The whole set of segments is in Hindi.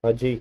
हाँ जी।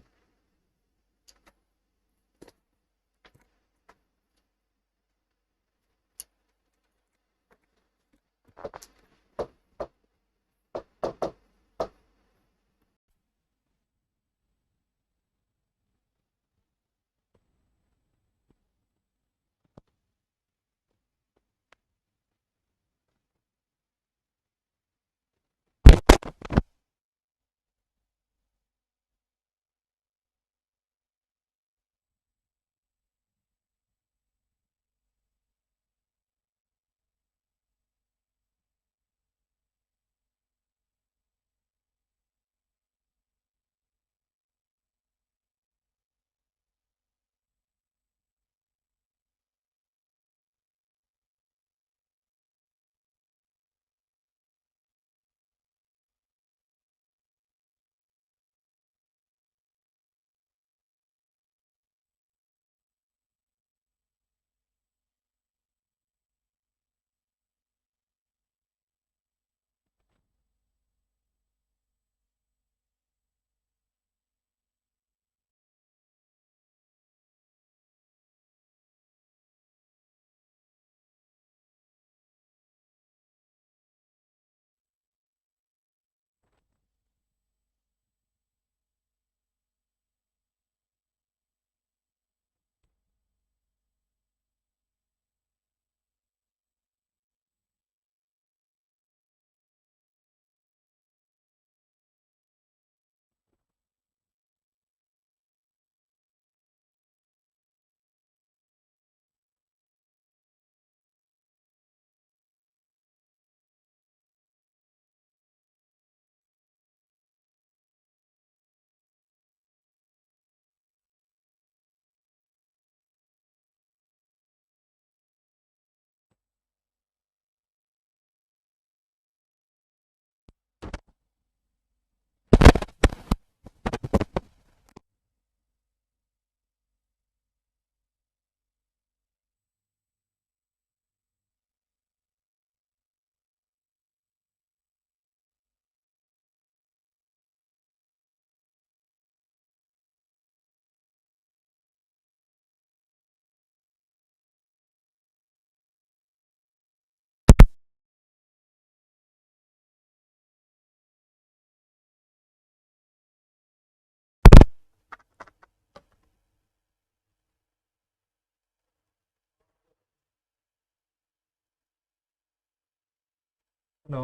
हेलो।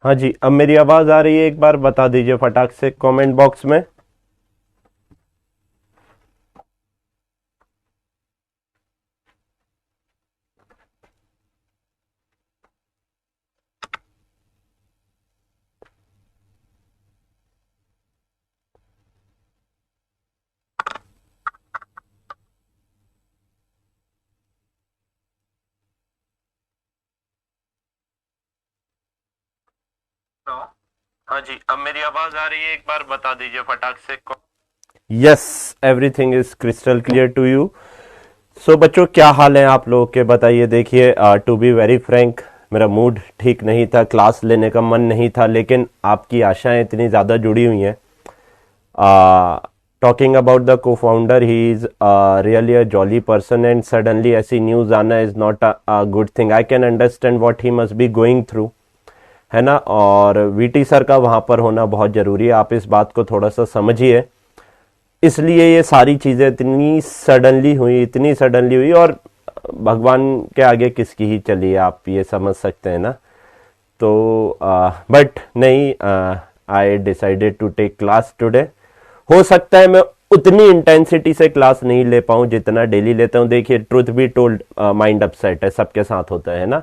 हाँ जी, अब मेरी आवाज आ रही है? एक बार बता दीजिए फटाक से कमेंट बॉक्स में। हेलो। हाँ जी, अब मेरी आवाज आ रही है? एक बार बता दीजिए फटाक से। Yes, everything is crystal clear to you. So बच्चों, क्या हाल है आप लोगों के? बताइए। देखिए, टू बी वेरी फ्रैंक, मेरा मूड ठीक नहीं था, क्लास लेने का मन नहीं था, लेकिन आपकी आशाएं इतनी ज़्यादा जुड़ी हुई हैं। टॉकिंग अबाउट द को founder, he is really a jolly person, and suddenly ऐसी न्यूज़ आना is not a good thing. I can understand what he must be going through, है ना। और वीटी सर का वहाँ पर होना बहुत ज़रूरी है, आप इस बात को थोड़ा सा समझिए। इसलिए ये सारी चीज़ें इतनी सडनली हुई, इतनी सडनली हुई, और भगवान के आगे किसकी ही चली, आप ये समझ सकते हैं ना। तो बट नहीं, I decided to take class today. हो सकता है मैं उतनी इंटेंसिटी से क्लास नहीं ले पाऊं जितना डेली लेता हूं। देखिए, truth be told, mind upset है, सबके साथ होता है ना।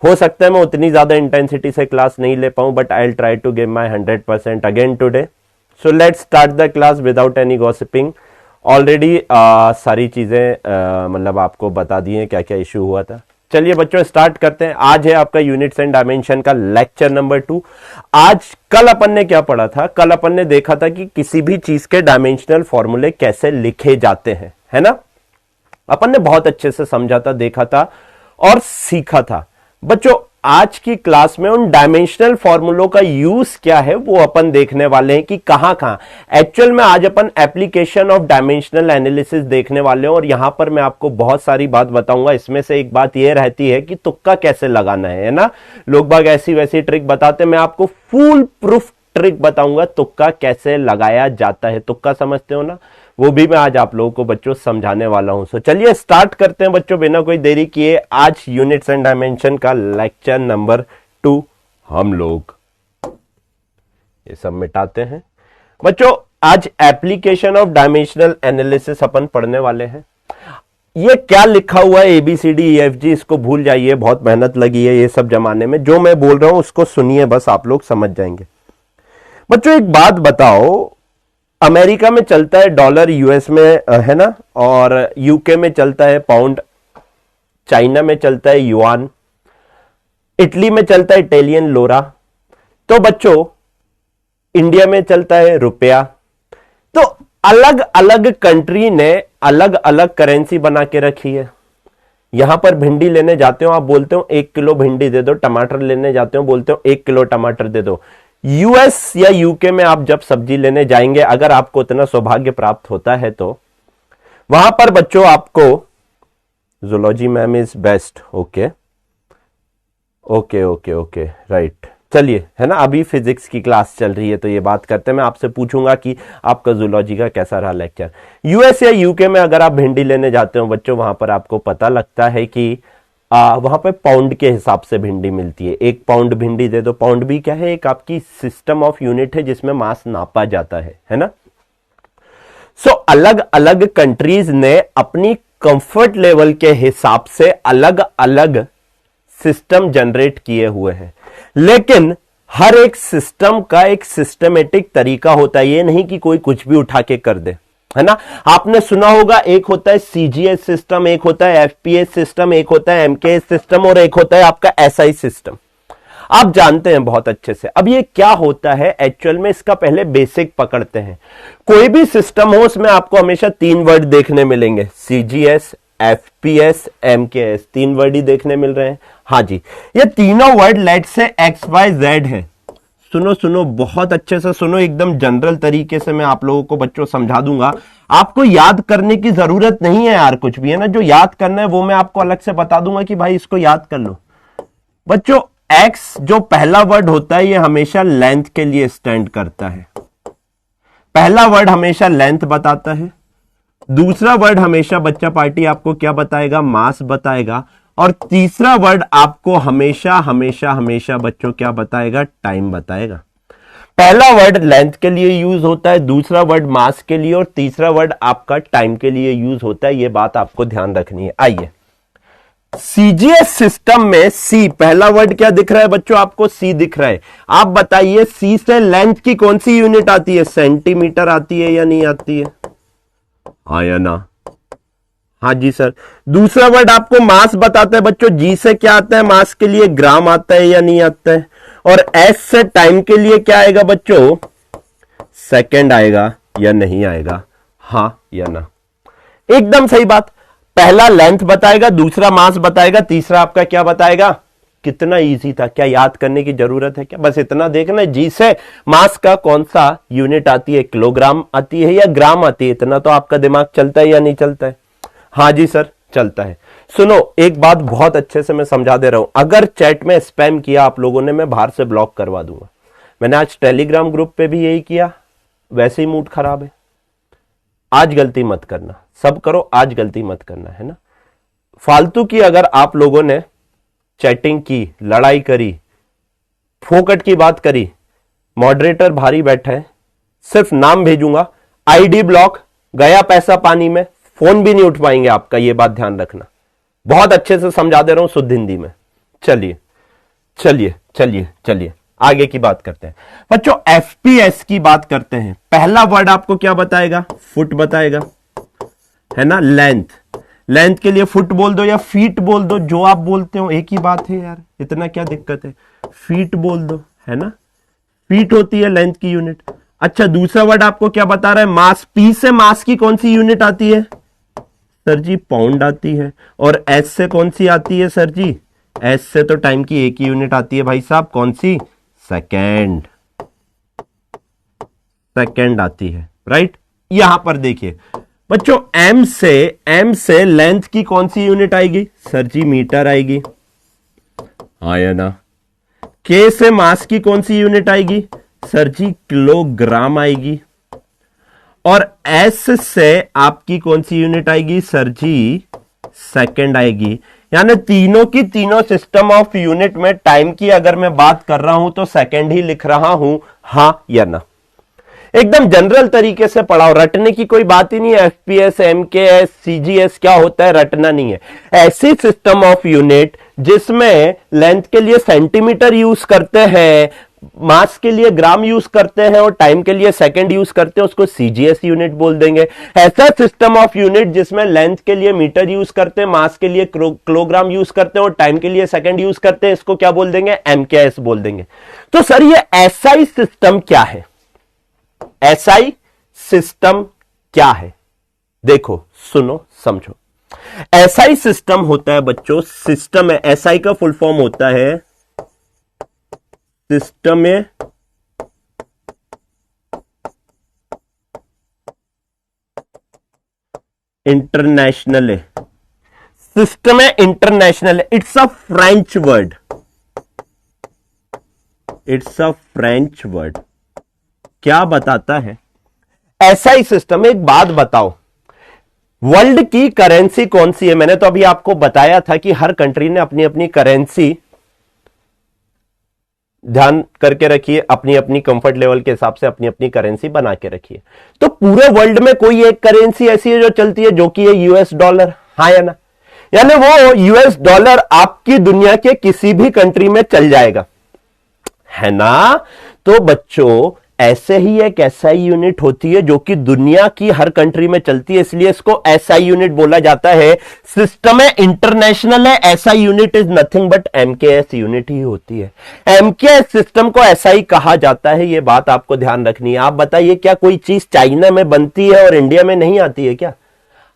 हो सकता है मैं उतनी ज्यादा इंटेंसिटी से क्लास नहीं ले पाऊं, but I will try to give my 100% again today. So let's start the class without any gossiping. Already सारी चीजें मतलब आपको बता दी हैं क्या क्या इश्यू हुआ था। चलिए बच्चों, स्टार्ट करते हैं। आज है आपका यूनिट्स एंड डायमेंशन का लेक्चर नंबर 2। आज कल अपन ने क्या पढ़ा था? कल अपन ने देखा था कि किसी भी चीज के डायमेंशनल फॉर्मूले कैसे लिखे जाते हैं, है ना। अपन ने बहुत अच्छे से समझा था, देखा था और सीखा था। बच्चों, आज की क्लास में उन डायमेंशनल फॉर्मूलों का यूज क्या है वो अपन देखने वाले हैं कि कहां कहां एक्चुअल में आज अपन एप्लीकेशन ऑफ डायमेंशनल एनालिसिस देखने वाले हैं। और यहां पर मैं आपको बहुत सारी बात बताऊंगा। इसमें से एक बात यह रहती है कि तुक्का कैसे लगाना है ना। लोग बाग ऐसी वैसी ट्रिक बताते हैं, मैं आपको फुल प्रूफ ट्रिक बताऊंगा तुक्का कैसे लगाया जाता है। तुक्का समझते हो ना, वो भी मैं आज आप लोगों को बच्चों समझाने वाला हूं। सो चलिए स्टार्ट करते हैं बच्चों बिना कोई देरी किए आज यूनिट्स एंड डायमेंशन का लेक्चर नंबर 2। हम लोग ये सब मिटाते हैं बच्चों। आज एप्लीकेशन ऑफ डायमेंशनल एनालिसिस अपन पढ़ने वाले हैं। ये क्या लिखा हुआ है ABCDEFG इसको भूल जाइए, बहुत मेहनत लगी है ये सब जमाने में। जो मैं बोल रहा हूं उसको सुनिए, बस आप लोग समझ जाएंगे। बच्चों एक बात बताओ, अमेरिका में चलता है डॉलर, यूएस में है ना, और यूके में चलता है पाउंड, चाइना में चलता है युआन, इटली में चलता है इटालियन लोरा, तो बच्चों इंडिया में चलता है रुपया। तो अलग अलग कंट्री ने अलग अलग करेंसी बना के रखी है। यहां पर भिंडी लेने जाते हो आप, बोलते हो 1 किलो भिंडी दे दो। टमाटर लेने जाते हो, बोलते हो 1 किलो टमाटर दे दो। यूएस या यूके में आप जब सब्जी लेने जाएंगे, अगर आपको इतना सौभाग्य प्राप्त होता है, तो वहां पर बच्चों आपको zoology ma'am is best. Okay okay okay okay right, चलिए है ना। अभी फिजिक्स की क्लास चल रही है तो ये बात करते हैं। मैं आपसे पूछूंगा कि आपका जूलॉजी का कैसा रहा लेक्चर। यूएस या यूके में अगर आप भिंडी लेने जाते हो बच्चों, वहां पर आपको पता लगता है कि वहां पे पाउंड के हिसाब से भिंडी मिलती है। 1 पाउंड भिंडी दे दो। पाउंड भी क्या है, एक आपकी सिस्टम ऑफ यूनिट है जिसमें मास नापा जाता है ना। सो अलग अलग कंट्रीज ने अपनी कंफर्ट लेवल के हिसाब से अलग अलग सिस्टम जनरेट किए हुए हैं, लेकिन हर एक सिस्टम का एक सिस्टमेटिक तरीका होता है। ये नहीं कि कोई कुछ भी उठा के कर दे, है ना। आपने सुना होगा एक होता है CGS सिस्टम, एक होता है FPS सिस्टम, एक होता है MKS सिस्टम, और एक होता है आपका SI सिस्टम। आप जानते हैं बहुत अच्छे से। अब ये क्या होता है एक्चुअल में, इसका पहले बेसिक पकड़ते हैं। कोई भी सिस्टम हो उसमें आपको हमेशा 3 वर्ड देखने मिलेंगे, CGS, FPS, MKS, 3 वर्ड ही देखने मिल रहे हैं। हाँ जी, ये तीनों वर्ड लेट से XYZ है। सुनो सुनो, बहुत अच्छे से सुनो, एकदम जनरल तरीके से मैं आप लोगों को बच्चों समझा दूंगा। आपको याद करने की जरूरत नहीं है यार, कुछ भी है ना। जो याद करना है वो मैं आपको अलग से बता दूंगा कि भाई इसको याद कर लो। बच्चों एक्स जो पहला वर्ड होता है ये हमेशा लेंथ के लिए स्टैंड करता है। पहला वर्ड हमेशा लेंथ बताता है। दूसरा वर्ड हमेशा बच्चा पार्टी आपको क्या बताएगा, मास बताएगा। और तीसरा वर्ड आपको हमेशा हमेशा हमेशा बच्चों क्या बताएगा, टाइम बताएगा। पहला वर्ड लेंथ के लिए यूज होता है, दूसरा वर्ड मास के लिए, और तीसरा वर्ड आपका टाइम के लिए यूज होता है। यह बात आपको ध्यान रखनी है। आइए, CGS सिस्टम में C पहला वर्ड क्या दिख रहा है बच्चों, आपको C दिख रहा है। आप बताइए C से लेंथ की कौन सी यूनिट आती है, सेंटीमीटर आती है या नहीं आती है, हाँ या ना। हाँ जी सर। दूसरा वर्ड आपको मास बताता है बच्चों, G से क्या आता है मास के लिए, ग्राम आता है या नहीं आता है। और S से टाइम के लिए क्या आएगा बच्चों, सेकंड आएगा या नहीं आएगा, हाँ या ना। एकदम सही बात। पहला लेंथ बताएगा, दूसरा मास बताएगा, तीसरा आपका क्या बताएगा। कितना इजी था, क्या याद करने की जरूरत है क्या, बस इतना देखना। जी से मास का कौन सा यूनिट आती है, किलोग्राम आती है या ग्राम आती है, इतना तो आपका दिमाग चलता है या नहीं चलता है। हाँ जी सर चलता है। सुनो एक बात बहुत अच्छे से मैं समझा दे रहा हूं, अगर चैट में स्पैम किया आप लोगों ने, मैं बाहर से ब्लॉक करवा दूंगा। मैंने आज टेलीग्राम ग्रुप पे भी यही किया, वैसे ही मूड खराब है। आज गलती मत करना, सब करो, आज गलती मत करना, है ना। फालतू की अगर आप लोगों ने चैटिंग की, लड़ाई करी, फोकट की बात करी, मॉडरेटर भारी बैठा है, सिर्फ नाम भेजूंगा, आईडी ब्लॉक, गया पैसा पानी में, फोन भी नहीं उठ पाएंगे आपका। ये बात ध्यान रखना, बहुत अच्छे से समझा दे रहा हूं शुद्ध हिंदी में। चलिए चलिए चलिए चलिए आगे की बात करते हैं बच्चों। FPS की बात करते हैं। पहला वर्ड आपको क्या बताएगा, फुट बताएगा, है ना। लेंथ, लेंथ के लिए फुट बोल दो या फीट बोल दो, जो आप बोलते हो एक ही बात है यार, इतना क्या दिक्कत है, फीट बोल दो, है ना। फीट होती है लेंथ की यूनिट। अच्छा दूसरा वर्ड आपको क्या बता रहा है, मास। P से मास की कौन सी यूनिट आती है सर जी, पाउंड आती है। और S से कौन सी आती है सर जी, एस से तो टाइम की एक ही यूनिट आती है भाई साहब, कौन सी? सेकेंड। सेकेंड आती है, राइट। यहां पर देखिए बच्चों, एम से लेंथ की कौन सी यूनिट आएगी? सर जी मीटर आएगी, आया ना। के से मास की कौन सी यूनिट आएगी? सर जी किलोग्राम आएगी। और एस से आपकी कौन सी यूनिट आएगी? सर जी सेकंड आएगी। यानी तीनों की तीनों सिस्टम ऑफ यूनिट में टाइम की अगर मैं बात कर रहा हूं तो सेकंड ही लिख रहा हूं, हां या ना। एकदम जनरल तरीके से पढ़ाओ, रटने की कोई बात ही नहीं है। एफपीएस, एमकेएस, सीजीएस क्या होता है, रटना नहीं है। ऐसी सिस्टम ऑफ यूनिट जिसमें लेंथ के लिए सेंटीमीटर यूज करते हैं, मास के लिए ग्राम यूज करते हैं और टाइम के लिए सेकंड यूज करते हैं, उसको सीजीएस यूनिट बोल देंगे। ऐसा सिस्टम ऑफ यूनिट जिसमें लेंथ के लिए मीटर यूज करते हैं, मास के लिए किलोग्राम यूज करते हैं और टाइम के लिए सेकंड यूज करते हैं, इसको क्या बोल देंगे? एमकेएस बोल देंगे। तो सर ये एसआई सिस्टम क्या है? एसआई सिस्टम क्या है? देखो, सुनो, समझो। एसआई सिस्टम होता है बच्चों, सिस्टम है, एसआई का फुल फॉर्म होता है सिस्टम है इंटरनेशनल है। सिस्टम है इंटरनेशनल है। It's a French word, it's a French word. क्या बताता है? SI system. एक बात बताओ, वर्ल्ड की करेंसी कौन सी है? मैंने तो अभी आपको बताया था कि हर कंट्री ने अपनी अपनी करेंसी, ध्यान करके रखिए, अपनी अपनी कंफर्ट लेवल के हिसाब से अपनी अपनी करेंसी बना के रखिए। तो पूरे वर्ल्ड में कोई एक करेंसी ऐसी है जो चलती है, जो कि है यूएस डॉलर, हाँ या ना? यानी वो यूएस डॉलर आपकी दुनिया के किसी भी कंट्री में चल जाएगा, है ना? तो बच्चों ऐसे ही एक एसआई यूनिट होती है जो कि दुनिया की हर कंट्री में चलती है, इसलिए इसको एसआई यूनिट बोला जाता है। सिस्टम है इंटरनेशनल है, SI unit is nothing but MKS unit ही होती है। एमकेएस सिस्टम को एसआई कहा जाता है, यह बात आपको ध्यान रखनी है। आप बताइए, क्या कोई चीज चाइना में बनती है और इंडिया में नहीं आती है क्या?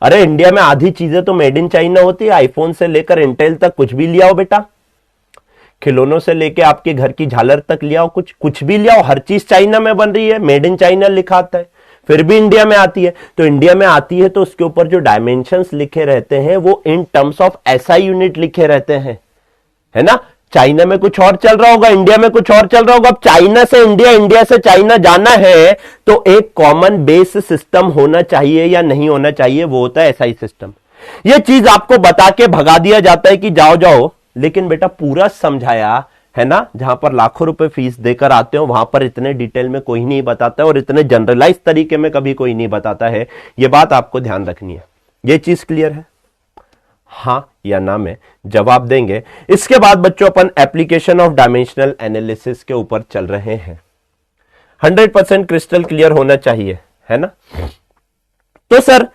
अरे इंडिया में आधी चीजें तो मेड इन चाइना होती है। आईफोन से लेकर इंटेल तक कुछ भी लिया हो बेटा, खिलौनों से लेके आपके घर की झालर तक ले आओ, कुछ भी ले आओ, हर चीज चाइना में बन रही है, मेड इन चाइना लिखा आता है, फिर भी इंडिया में आती है। तो इंडिया में आती है तो उसके ऊपर जो डायमेंशंस लिखे रहते हैं वो in terms of SI unit लिखे रहते हैं, है ना? चाइना में कुछ और चल रहा होगा, इंडिया में कुछ और चल रहा होगा। अब चाइना से इंडिया, इंडिया से चाइना जाना है तो एक कॉमन बेस सिस्टम होना चाहिए या नहीं होना चाहिए, वो होता है एसआई सिस्टम। यह चीज आपको बता के भगा दिया जाता है कि जाओ जाओ, लेकिन बेटा पूरा समझाया है ना। जहां पर लाखों रुपए फीस देकर आते हो वहां पर इतने डिटेल में कोई नहीं बताता है और इतने जनरलाइज तरीके में कभी कोई नहीं बताता है। यह बात आपको ध्यान रखनी है। यह चीज क्लियर है? हां या ना में जवाब देंगे। इसके बाद बच्चों अपन एप्लीकेशन ऑफ डायमेंशनल एनालिसिस के ऊपर चल रहे हैं। 100% क्रिस्टल क्लियर होना चाहिए, है ना? तो सर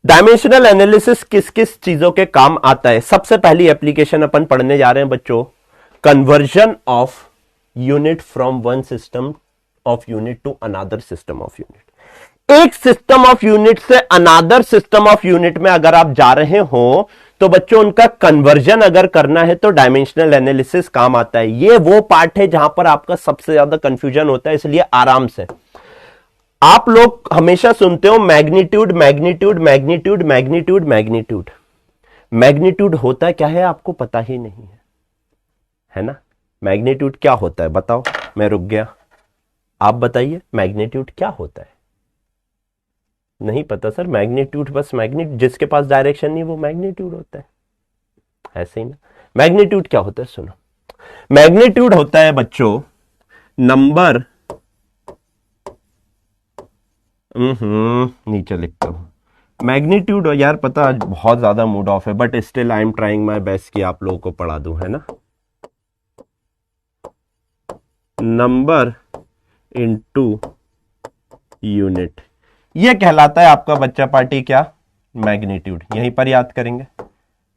डायमेंशनल एनालिसिस किस किस चीजों के काम आता है? सबसे पहली एप्लीकेशन अपन पढ़ने जा रहे हैं बच्चों, conversion of unit from one system of unit to another system of unit. एक सिस्टम ऑफ यूनिट से अनदर सिस्टम ऑफ यूनिट में अगर आप जा रहे हो तो बच्चों उनका कन्वर्जन अगर करना है तो डायमेंशनल एनालिसिस काम आता है। ये वो पार्ट है जहां पर आपका सबसे ज्यादा कंफ्यूजन होता है, इसलिए आराम से। आप लोग हमेशा सुनते हो magnitude magnitude magnitude magnitude magnitude. Magnitude होता क्या है आपको पता ही नहीं है ना? मैग्नीट्यूड क्या होता है बताओ? मैं रुक गया, आप बताइए मैग्नीट्यूड क्या होता है? नहीं पता सर। मैग्नीट्यूड बस मैग्नीट्यूड, जिसके पास डायरेक्शन नहीं वो मैग्नीट्यूड होता है, ऐसे ही ना। मैग्नीट्यूड क्या होता है सुनो। मैग्नीट्यूड होता है बच्चों नंबर, नीचे लिखता हूं मैग्नीट्यूड। यार पता आज बहुत ज्यादा मूड ऑफ है, but still I am trying my best कि आप लोगों को पढ़ा दूं, है ना? नंबर इनटू यूनिट, यह कहलाता है आपका बच्चा पार्टी क्या? मैग्नीट्यूड। यहीं पर याद करेंगे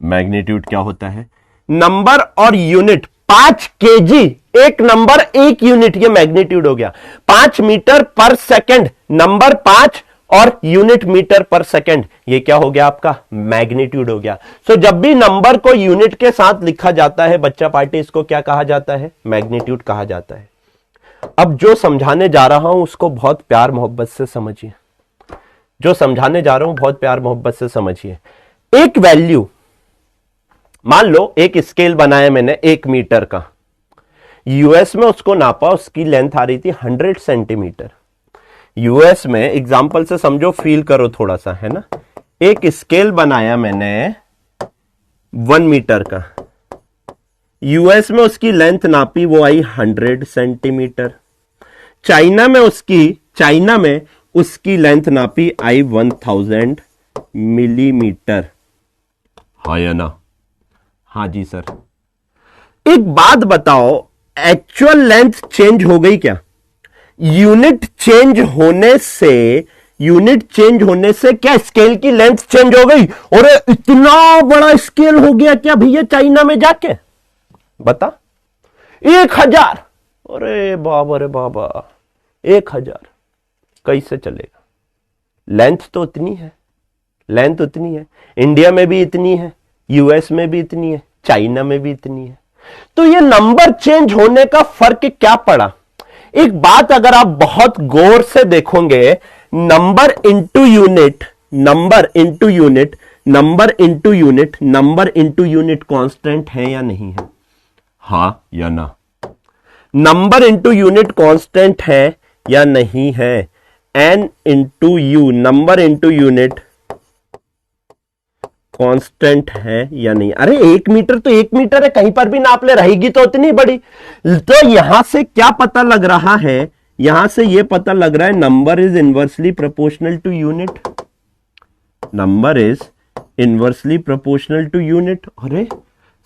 मैग्नीट्यूड क्या होता है। नंबर और यूनिट, 5 kg एक नंबर एक यूनिट, ये मैग्नीट्यूड हो गया। 5 मीटर पर सेकंड, नंबर 5 और यूनिट मीटर पर सेकेंड, ये क्या हो गया आपका मैग्नीट्यूड हो गया। सो जब भी नंबर को यूनिट के साथ लिखा जाता है बच्चा पार्टी, इसको क्या कहा जाता है, मैग्नीट्यूड कहा जाता है। अब जो समझाने जा रहा हूं उसको बहुत प्यार मोहब्बत से समझिए, जो समझाने जा रहा हूं बहुत प्यार मोहब्बत से समझिए। एक वैल्यू, मान लो एक स्केल बनाया मैंने 1 मीटर का, यूएस में उसको नापा, उसकी लेंथ आ रही थी 100 सेंटीमीटर। यूएस में एग्जाम्पल से समझो, फील करो थोड़ा सा, है ना। एक स्केल बनाया मैंने 1 मीटर का, यूएस में उसकी लेंथ नापी, वो आई 100 सेंटीमीटर। चाइना में उसकी लेंथ नापी, आई 1000 मिलीमीटर। हाँ या ना? हाँ जी सर। एक बात बताओ, एक्चुअल लेंथ चेंज हो गई क्या? यूनिट चेंज होने से क्या स्केल की लेंथ चेंज हो गई? और इतना बड़ा स्केल हो गया क्या भैया चाइना में जाके? बता, 1000। अरे बाबा 1000 कैसे चलेगा? लेंथ तो उतनी है, लेंथ उतनी है, इंडिया में भी इतनी है, यूएस में भी इतनी है, चाइना में भी इतनी है। तो ये नंबर चेंज होने का फर्क क्या पड़ा? एक बात अगर आप बहुत गौर से देखोगे, number into unit, number into unit, number into unit, number into unit constant है या नहीं है? हां या ना? नंबर इंटू यूनिट कांस्टेंट है या नहीं है? N into u, number into unit constant है या नहीं? अरे 1 मीटर तो 1 मीटर है, कहीं पर भी नाप ले, रहेगी तो उतनी बड़ी। तो यहां से क्या पता लग रहा है? यहां से यह पता लग रहा है number is inversely proportional to unit, number is inversely proportional to unit. अरे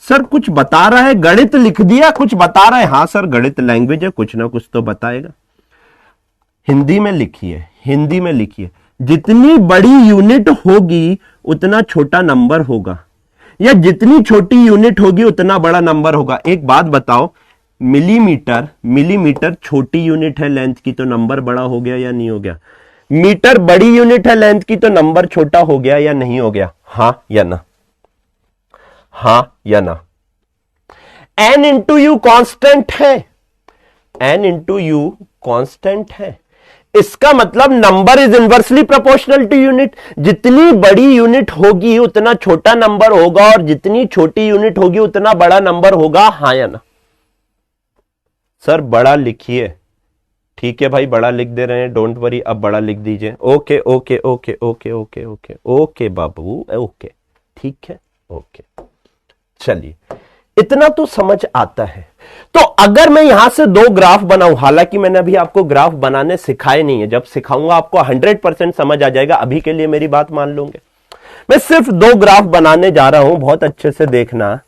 सर कुछ बता रहा है, गणित लिख दिया, कुछ बता रहा है। हां सर, गणित लैंग्वेज है, कुछ ना कुछ तो बताएगा। हिंदी में लिखिए, हिंदी में लिखिए, जितनी बड़ी यूनिट होगी उतना छोटा नंबर होगा, या जितनी छोटी यूनिट होगी उतना बड़ा नंबर होगा। एक बात बताओ, मिलीमीटर, मिलीमीटर छोटी यूनिट है लेंथ की, तो नंबर बड़ा हो गया या नहीं हो गया? मीटर बड़ी यूनिट है लेंथ की, तो नंबर छोटा हो गया या नहीं हो गया? हां या ना? हां या ना? एन इंटू यू कांस्टेंट है, एन इंटू यू कांस्टेंट है। इसका मतलब number is inversely proportional to unit. जितनी बड़ी यूनिट होगी उतना छोटा नंबर होगा, और जितनी छोटी यूनिट होगी उतना बड़ा नंबर होगा। हाँ या ना? सर बड़ा लिखिए। ठीक है भाई, बड़ा लिख दे रहे हैं, डोंट वरी, अब बड़ा लिख दीजिए। Okay okay okay okay okay okay okay बाबू, ओके ठीक है, ओके। चलिए, इतना तो समझ आता है। तो अगर मैं यहां से 2 ग्राफ बनाऊं, हालांकि मैंने अभी आपको ग्राफ बनाने सिखाए नहीं है, जब सिखाऊंगा आपको 100% समझ आ जाएगा। अभी के लिए मेरी बात मान लोगे। मैं सिर्फ 2 ग्राफ बनाने जा रहा हूं, बहुत अच्छे से देखना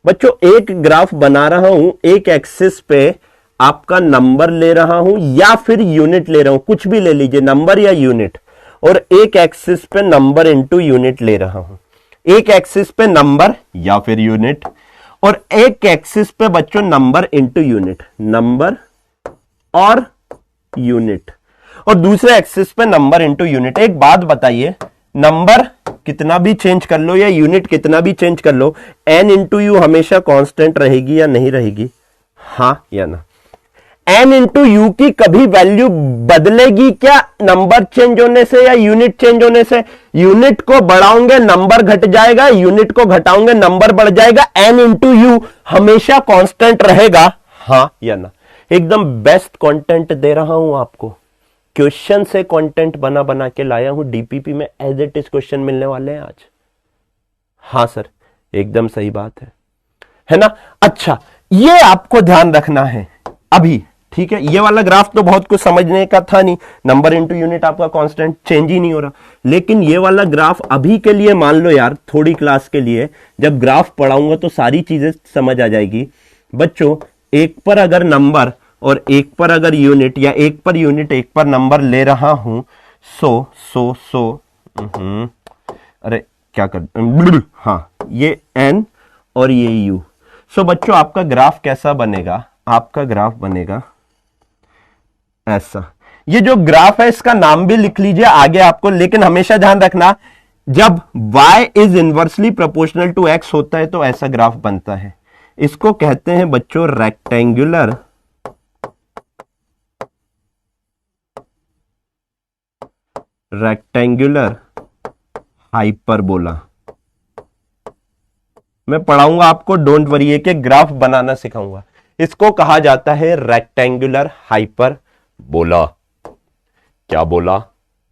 बच्चों। एक ग्राफ बना रहा हूं, एक एक्सिस पे आपका नंबर ले रहा हूं या फिर यूनिट ले रहा हूं, कुछ भी ले लीजिए, नंबर या यूनिट। और एक एक्सिस पे नंबर इंटू यूनिट ले रहा हूं, एक एक्सिस पे नंबर या फिर यूनिट, और एक एक्सिस पे बच्चों नंबर इंटू यूनिट, नंबर और यूनिट, और दूसरे एक्सिस पे नंबर इंटू यूनिट। एक बात बताइए, नंबर कितना भी चेंज कर लो या यूनिट कितना भी चेंज कर लो, एन इंटू यू हमेशा कांस्टेंट रहेगी या नहीं रहेगी? हां या ना? एन इंटू यू की कभी वैल्यू बदलेगी क्या नंबर चेंज होने से या यूनिट चेंज होने से? यूनिट को बढ़ाओगे नंबर घट जाएगा, यूनिट को घटाओगे नंबर बढ़ जाएगा। एन इंटू यू हमेशा कांस्टेंट रहेगा। हां या ना? एकदम बेस्ट कंटेंट दे रहा हूं आपको, क्वेश्चन से कंटेंट बना बना के लाया हूं। डीपीपी में एज इट इज क्वेश्चन मिलने वाले हैं आज। हां सर, एकदम सही बात है ना? अच्छा, ये आपको ध्यान रखना है अभी, ठीक है। ये वाला ग्राफ तो बहुत कुछ समझने का था नहीं, नंबर इंटू यूनिट आपका कांस्टेंट चेंज ही नहीं हो रहा। लेकिन ये वाला ग्राफ अभी के लिए मान लो यार, थोड़ी क्लास के लिए, जब ग्राफ पढ़ाऊंगा तो सारी चीजें समझ आ जाएगी बच्चों। एक पर अगर नंबर और एक पर अगर यूनिट, या एक पर यूनिट एक पर नंबर ले रहा हूं, सो अरे क्या कर, हाँ, ये एन और ये यू। सो बच्चों आपका ग्राफ कैसा बनेगा? आपका ग्राफ बनेगा ऐसा। ये जो ग्राफ है इसका नाम भी लिख लीजिए आगे आपको, लेकिन हमेशा ध्यान रखना जब y is inversely proportional to x होता है तो ऐसा ग्राफ बनता है। इसको कहते हैं बच्चों रेक्टेंगुलर हाइपरबोला। मैं पढ़ाऊंगा आपको, डोंट वरी, एक एक ग्राफ बनाना सिखाऊंगा। इसको कहा जाता है रेक्टेंगुलर हाइपरबोला। क्या बोला?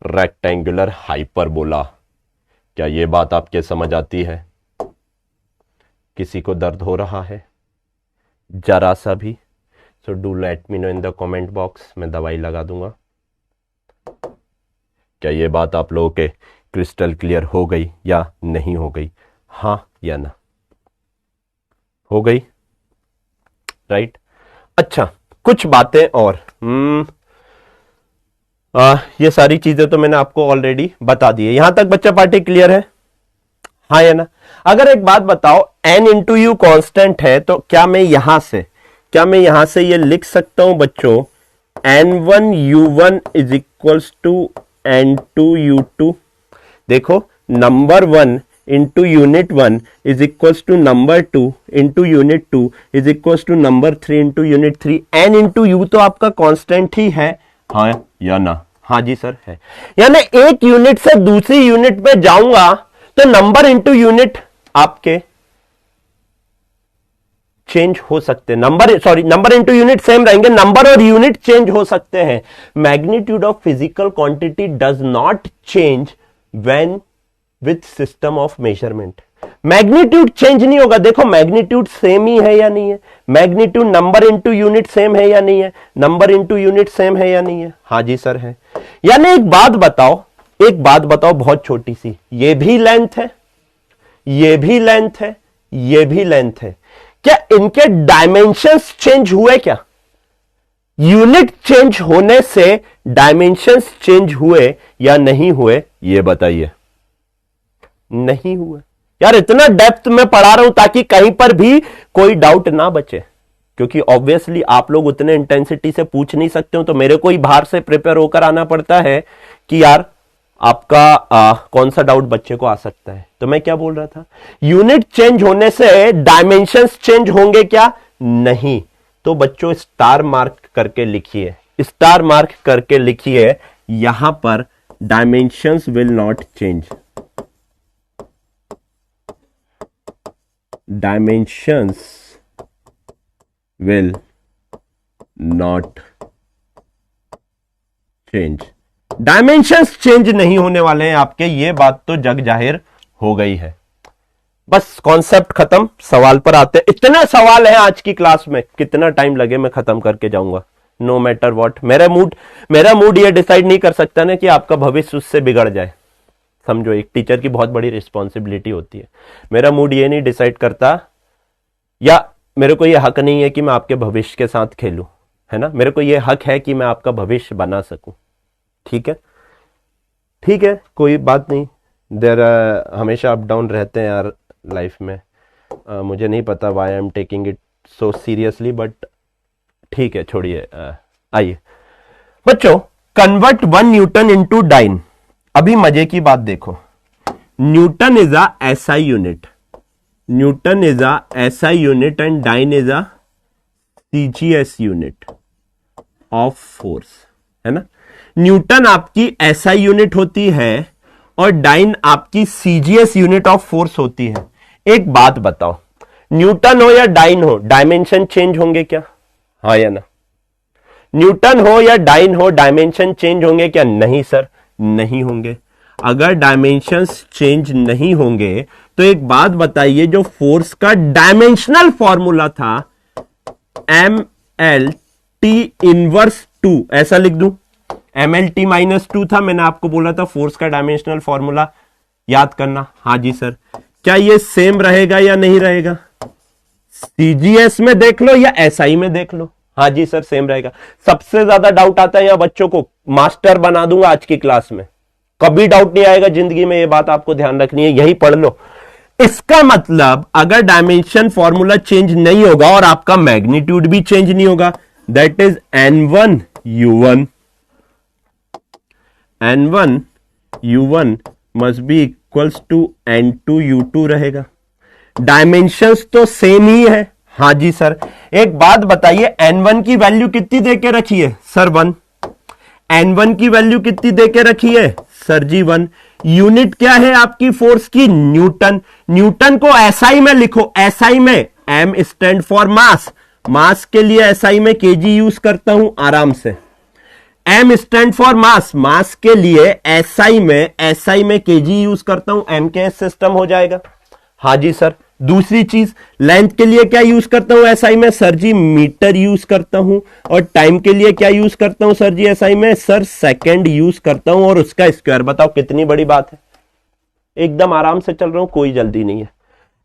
Rectangular hyperbola. क्या ये बात आपके समझ आती है? किसी को दर्द हो रहा है जरा सा भी? So do let me know in the comment box, मैं दवाई लगा दूंगा। क्या ये बात आप लोगों के क्रिस्टल क्लियर हो गई या नहीं हो गई? हाँ या ना? हो गई, राइट? अच्छा, कुछ बातें और ये सारी चीजें तो मैंने आपको ऑलरेडी बता दी है। यहां तक बच्चा पार्टी क्लियर है? हाँ या ना? अगर एक बात बताओ, n इंटू यू कॉन्स्टेंट है तो क्या मैं यहां से ये लिख सकता हूं बच्चों n1u1 is equals to n2u2? देखो, number 1 into unit 1 is equals to number 2 into unit 2 is equals to number 3 into unit 3। n into u तो आपका कांस्टेंट ही है, हाँ या ना? हाँ जी सर है। यानी एक यूनिट से दूसरी यूनिट पे जाऊंगा तो नंबर इंटू यूनिट आपके चेंज हो सकते हैं। नंबर इंटू यूनिट सेम रहेंगे, नंबर और यूनिट चेंज हो सकते हैं। Magnitude of physical quantity does not change when with system of measurement. Magnitude change नहीं होगा। देखो, मैग्नीट्यूड सेम ही है या नहीं है? Magnitude number into unit same है या नहीं है? नंबर इंटू यूनिट सेम है या नहीं है? हाँ जी सर है। यानी एक बात बताओ बहुत छोटी सी, ये भी लेंथ है, ये भी लेंथ है, ये भी लेंथ है, क्या इनके डायमेंशंस चेंज हुए? क्या यूनिट चेंज होने से डायमेंशंस चेंज हुए या नहीं हुए? ये बताइए। नहीं हुए। यार इतना डेप्थ में पढ़ा रहा हूं ताकि कहीं पर भी कोई डाउट ना बचे, क्योंकि ऑब्वियसली आप लोग उतने इंटेंसिटी से पूछ नहीं सकते हो, तो मेरे को ही बाहर से प्रिपेयर होकर आना पड़ता है कि यार आपका कौन सा डाउट बच्चे को आ सकता है। तो मैं क्या बोल रहा था, यूनिट चेंज होने से डायमेंशंस चेंज होंगे क्या? नहीं। तो बच्चों स्टार मार्क करके लिखिए, स्टार मार्क करके लिखिए, यहां पर dimensions will not change, dimensions will not change. Dimensions change नहीं होने वाले हैं आपके, ये बात तो जग जाहिर हो गई है। बस कॉन्सेप्ट खत्म, सवाल पर आते हैं। इतने सवाल हैं आज की क्लास में, कितना टाइम लगे मैं खत्म करके जाऊंगा, नो मैटर व्हाट। मेरा मूड ये डिसाइड नहीं कर सकता ना कि आपका भविष्य उससे बिगड़ जाए। समझो, एक टीचर की बहुत बड़ी रिस्पॉन्सिबिलिटी होती है। मेरा मूड ये नहीं डिसाइड करता, या मेरे को ये हक नहीं है कि मैं आपके भविष्य के साथ खेलूं, है ना? मेरे को ये हक है कि मैं आपका भविष्य बना सकूं। ठीक है, ठीक है, कोई बात नहीं। देर हमेशा अप डाउन रहते हैं यार लाइफ में। मुझे नहीं पता why I am taking it so seriously, but ठीक है, छोड़िए। आइए बच्चों, कन्वर्ट 1 न्यूटन इनटू डाइन। अभी मजे की बात देखो, newton is a SI unit, newton is a SI unit and dyne is a CGS unit of force, है ना? न्यूटन आपकी एसआई यूनिट होती है और डाइन आपकी सीजीएस यूनिट ऑफ फोर्स होती है। एक बात बताओ, न्यूटन हो या डाइन हो, डायमेंशन चेंज होंगे क्या? हाँ या ना? न्यूटन हो या डाइन हो, डायमेंशन चेंज होंगे क्या? नहीं सर, नहीं होंगे। अगर डायमेंशंस चेंज नहीं होंगे तो एक बात बताइए, जो फोर्स का डायमेंशनल फॉर्मूला था MLT इनवर्स 2, ऐसा लिख दूं, MLT माइनस 2 था, मैंने आपको बोला था फोर्स का डायमेंशनल फॉर्मूला याद करना। हाँ जी सर। क्या ये सेम रहेगा या नहीं रहेगा? सीजीएस में देख लो या एसआई में देख लो। हाँ जी सर, सेम रहेगा। सबसे ज्यादा डाउट आता है या बच्चों को, मास्टर बना दूंगा आज की क्लास में, कभी डाउट नहीं आएगा जिंदगी में, ये बात आपको ध्यान रखनी है, यही पढ़ लो। इसका मतलब अगर डायमेंशन फॉर्मूला चेंज नहीं होगा और आपका मैग्नीट्यूड भी चेंज नहीं होगा, that is N1U1 N1 U1 must be equals to N2 U2 रहेगा। डायमेंशंस तो सेम ही है। हाँ जी सर, एक बात बताइए, N1 की वैल्यू कितनी देके रखी है सर? 1। N1 की वैल्यू कितनी देके रखी है सर जी? 1। यूनिट क्या है आपकी फोर्स की? न्यूटन। न्यूटन को एसआई में लिखो, एसआई में एम स्टैंड फॉर मास। मास के लिए एसआई में केजी यूज करता हूं आराम से। एम स्टैंड फॉर मास, मास के लिए एसआई में केजी यूज करता हूं, एम के एस सिस्टम हो जाएगा। हाँ जी सर। दूसरी चीज, लेंथ के लिए क्या यूज करता हूं एसआई में? सर जी मीटर यूज करता हूं। और टाइम के लिए क्या यूज करता हूं सर जी एसआई में? सर सेकंड यूज करता हूं और उसका स्क्वायर। बताओ कितनी बड़ी बात है। एकदम आराम से चल रहा हूं, कोई जल्दी नहीं है।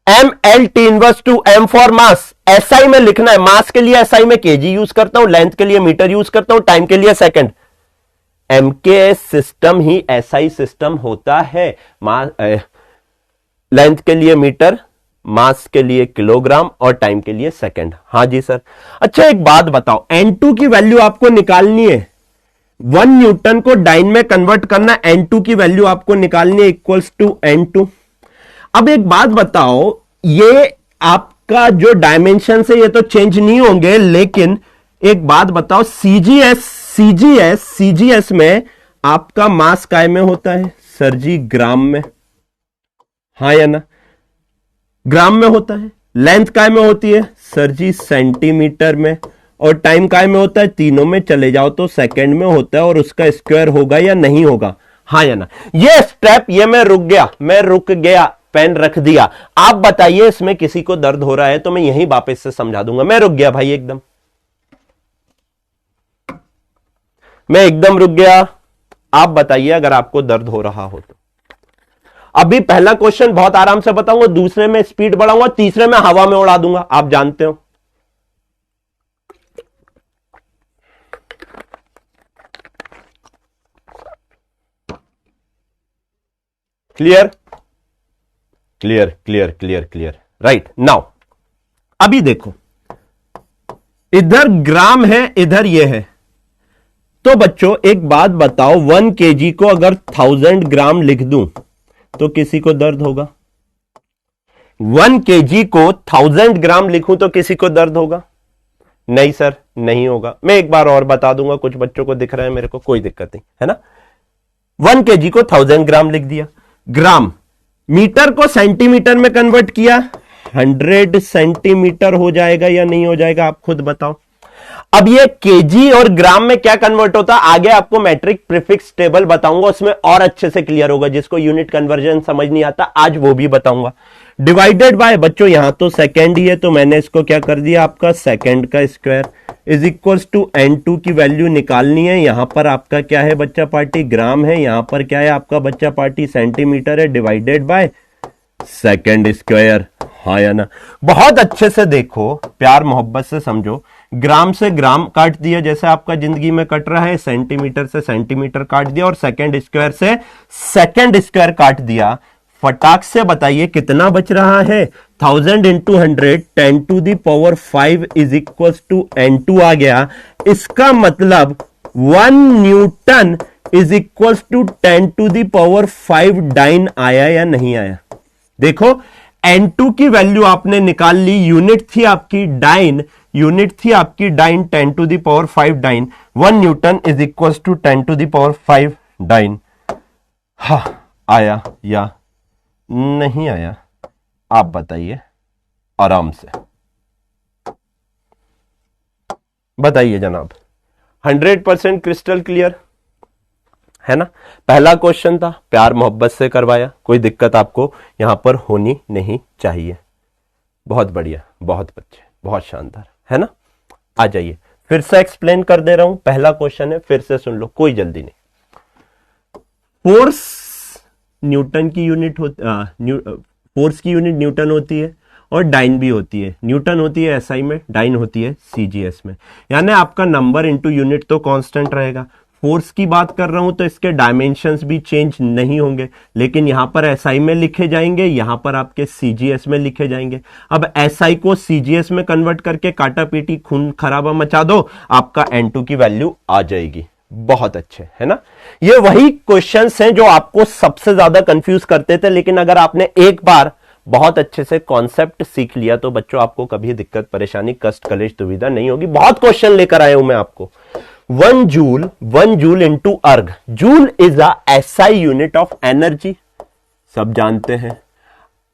M L T inverse two M for mass, SI में लिखना है। मास के लिए एसआई में केजी यूज करता हूं, लेंथ के लिए मीटर यूज करता हूं, टाइम के लिए सेकंड। एमकेएस सिस्टम ही एसआई सिस्टम होता है। लेंथ के लिए मीटर, मास के लिए किलोग्राम और टाइम के लिए सेकंड। हाँ जी सर। अच्छा एक बात बताओ, N2 की वैल्यू आपको निकालनी है। 1 न्यूटन को डाइन में कन्वर्ट करना, N2 की वैल्यू आपको निकालनी है इक्वल्स टू N2। अब एक बात बताओ, ये आपका जो डायमेंशन है ये तो चेंज नहीं होंगे, लेकिन एक बात बताओ, सीजीएस में आपका मास काय में होता है सर जी? ग्राम में। हाँ या ना? ग्राम में होता है। लेंथ काय में होती है सर जी? सेंटीमीटर में। और टाइम काय में होता है? तीनों में चले जाओ तो सेकंड में होता है। और उसका स्क्वायर होगा या नहीं होगा? हाँ या ना? ये स्टेप, ये मैं रुक गया, पेन रख दिया। आप बताइए, इसमें किसी को दर्द हो रहा है तो मैं यही वापस से समझा दूंगा। मैं रुक गया भाई, एकदम मैं एकदम रुक गया। आप बताइए अगर आपको दर्द हो रहा हो तो। अभी पहला क्वेश्चन बहुत आराम से बताऊंगा, दूसरे में स्पीड बढ़ाऊंगा, तीसरे में हवा में उड़ा दूंगा, आप जानते हो। Clear clear clear clear clear. Right now अभी देखो, इधर ग्राम है, इधर ये है। तो बच्चों एक बात बताओ, 1 केजी को अगर 1000 ग्राम लिख दूं तो किसी को दर्द होगा? 1 केजी को 1000 ग्राम लिखूं तो किसी को दर्द होगा? नहीं सर, नहीं होगा। मैं एक बार और बता दूंगा, कुछ बच्चों को दिख रहा है, मेरे को कोई दिक्कत नहीं है ना। 1 केजी को 1000 ग्राम लिख दिया। ग्राम, मीटर को सेंटीमीटर में कन्वर्ट किया, 100 सेंटीमीटर हो जाएगा या नहीं हो जाएगा? आप खुद बताओ। अब ये केजी और ग्राम में क्या कन्वर्ट होता है, आगे आपको मैट्रिक प्रीफिक्स टेबल बताऊंगा, उसमें और अच्छे से क्लियर होगा। जिसको यूनिट कन्वर्जन समझ नहीं आता आज वो भी बताऊंगा। डिवाइडेड बाय, बच्चों यहां तो सेकंड ही है तो मैंने इसको क्या कर दिया, आपका सेकंड का square is equals to N2 की वैल्यू निकालनी है। यहां पर आपका क्या है बच्चा पार्टी? ग्राम है। यहां पर क्या है आपका बच्चा पार्टी? सेंटीमीटर है। Divided by second square. हाँ या ना? बहुत अच्छे से देखो, प्यार मोहब्बत से समझो। ग्राम से ग्राम काट दिया जैसे आपका जिंदगी में कट रहा है, सेंटीमीटर से सेंटीमीटर काट दिया और सेकंड स्क्वायर से सेकंड स्क्वायर काट दिया। फटाक से बताइए कितना बच रहा है? 1000 into 100 10 to the power 5 is equal to N2 आ गया। इसका मतलब 1 newton is equal to 10 to the power 5 dyne आया या नहीं आया? देखो N2 की वैल्यू आपने निकाल ली, यूनिट थी आपकी dyne, 10 to the power 5 dyne. 1 newton is equal to 10 to the power 5 dyne. हा, आया या नहीं आया? आप बताइए आराम से बताइए जनाब। 100% क्रिस्टल क्लियर है ना? पहला क्वेश्चन था, प्यार मोहब्बत से करवाया, कोई दिक्कत आपको यहां पर होनी नहीं चाहिए। बहुत बढ़िया, बहुत बच्चे, बहुत शानदार है ना। आ जाइए, फिर से एक्सप्लेन कर दे रहा हूं। पहला क्वेश्चन है, फिर से सुन लो, कोई जल्दी नहीं। फोर्स न्यूटन की यूनिट फोर्स की यूनिट न्यूटन होती है और डाइन भी होती है। न्यूटन होती है एसआई में, डाइन होती है सीजीएस में। यानी आपका नंबर इंटू यूनिट तो कांस्टेंट रहेगा। फोर्स की बात कर रहा हूं तो इसके डायमेंशंस भी चेंज नहीं होंगे, लेकिन यहां पर एसआई में लिखे जाएंगे, यहां पर आपके सीजीएस में लिखे जाएंगे। अब एसआई को सीजीएस में कन्वर्ट करके काटा पीटी खून खराबा मचा दो, आपका N2 की वैल्यू आ जाएगी। बहुत अच्छे, है ना। ये वही क्वेश्चंस हैं जो आपको सबसे ज्यादा कंफ्यूज करते थे, लेकिन अगर आपने एक बार बहुत अच्छे से कॉन्सेप्ट सीख लिया तो बच्चों आपको कभी दिक्कत परेशानी कष्ट कलेश दुविधा नहीं होगी। बहुत क्वेश्चन लेकर आया हूं मैं आपको। 1 जूल इंटू अर्ग। Joule is a SI unit of energy, सब जानते हैं।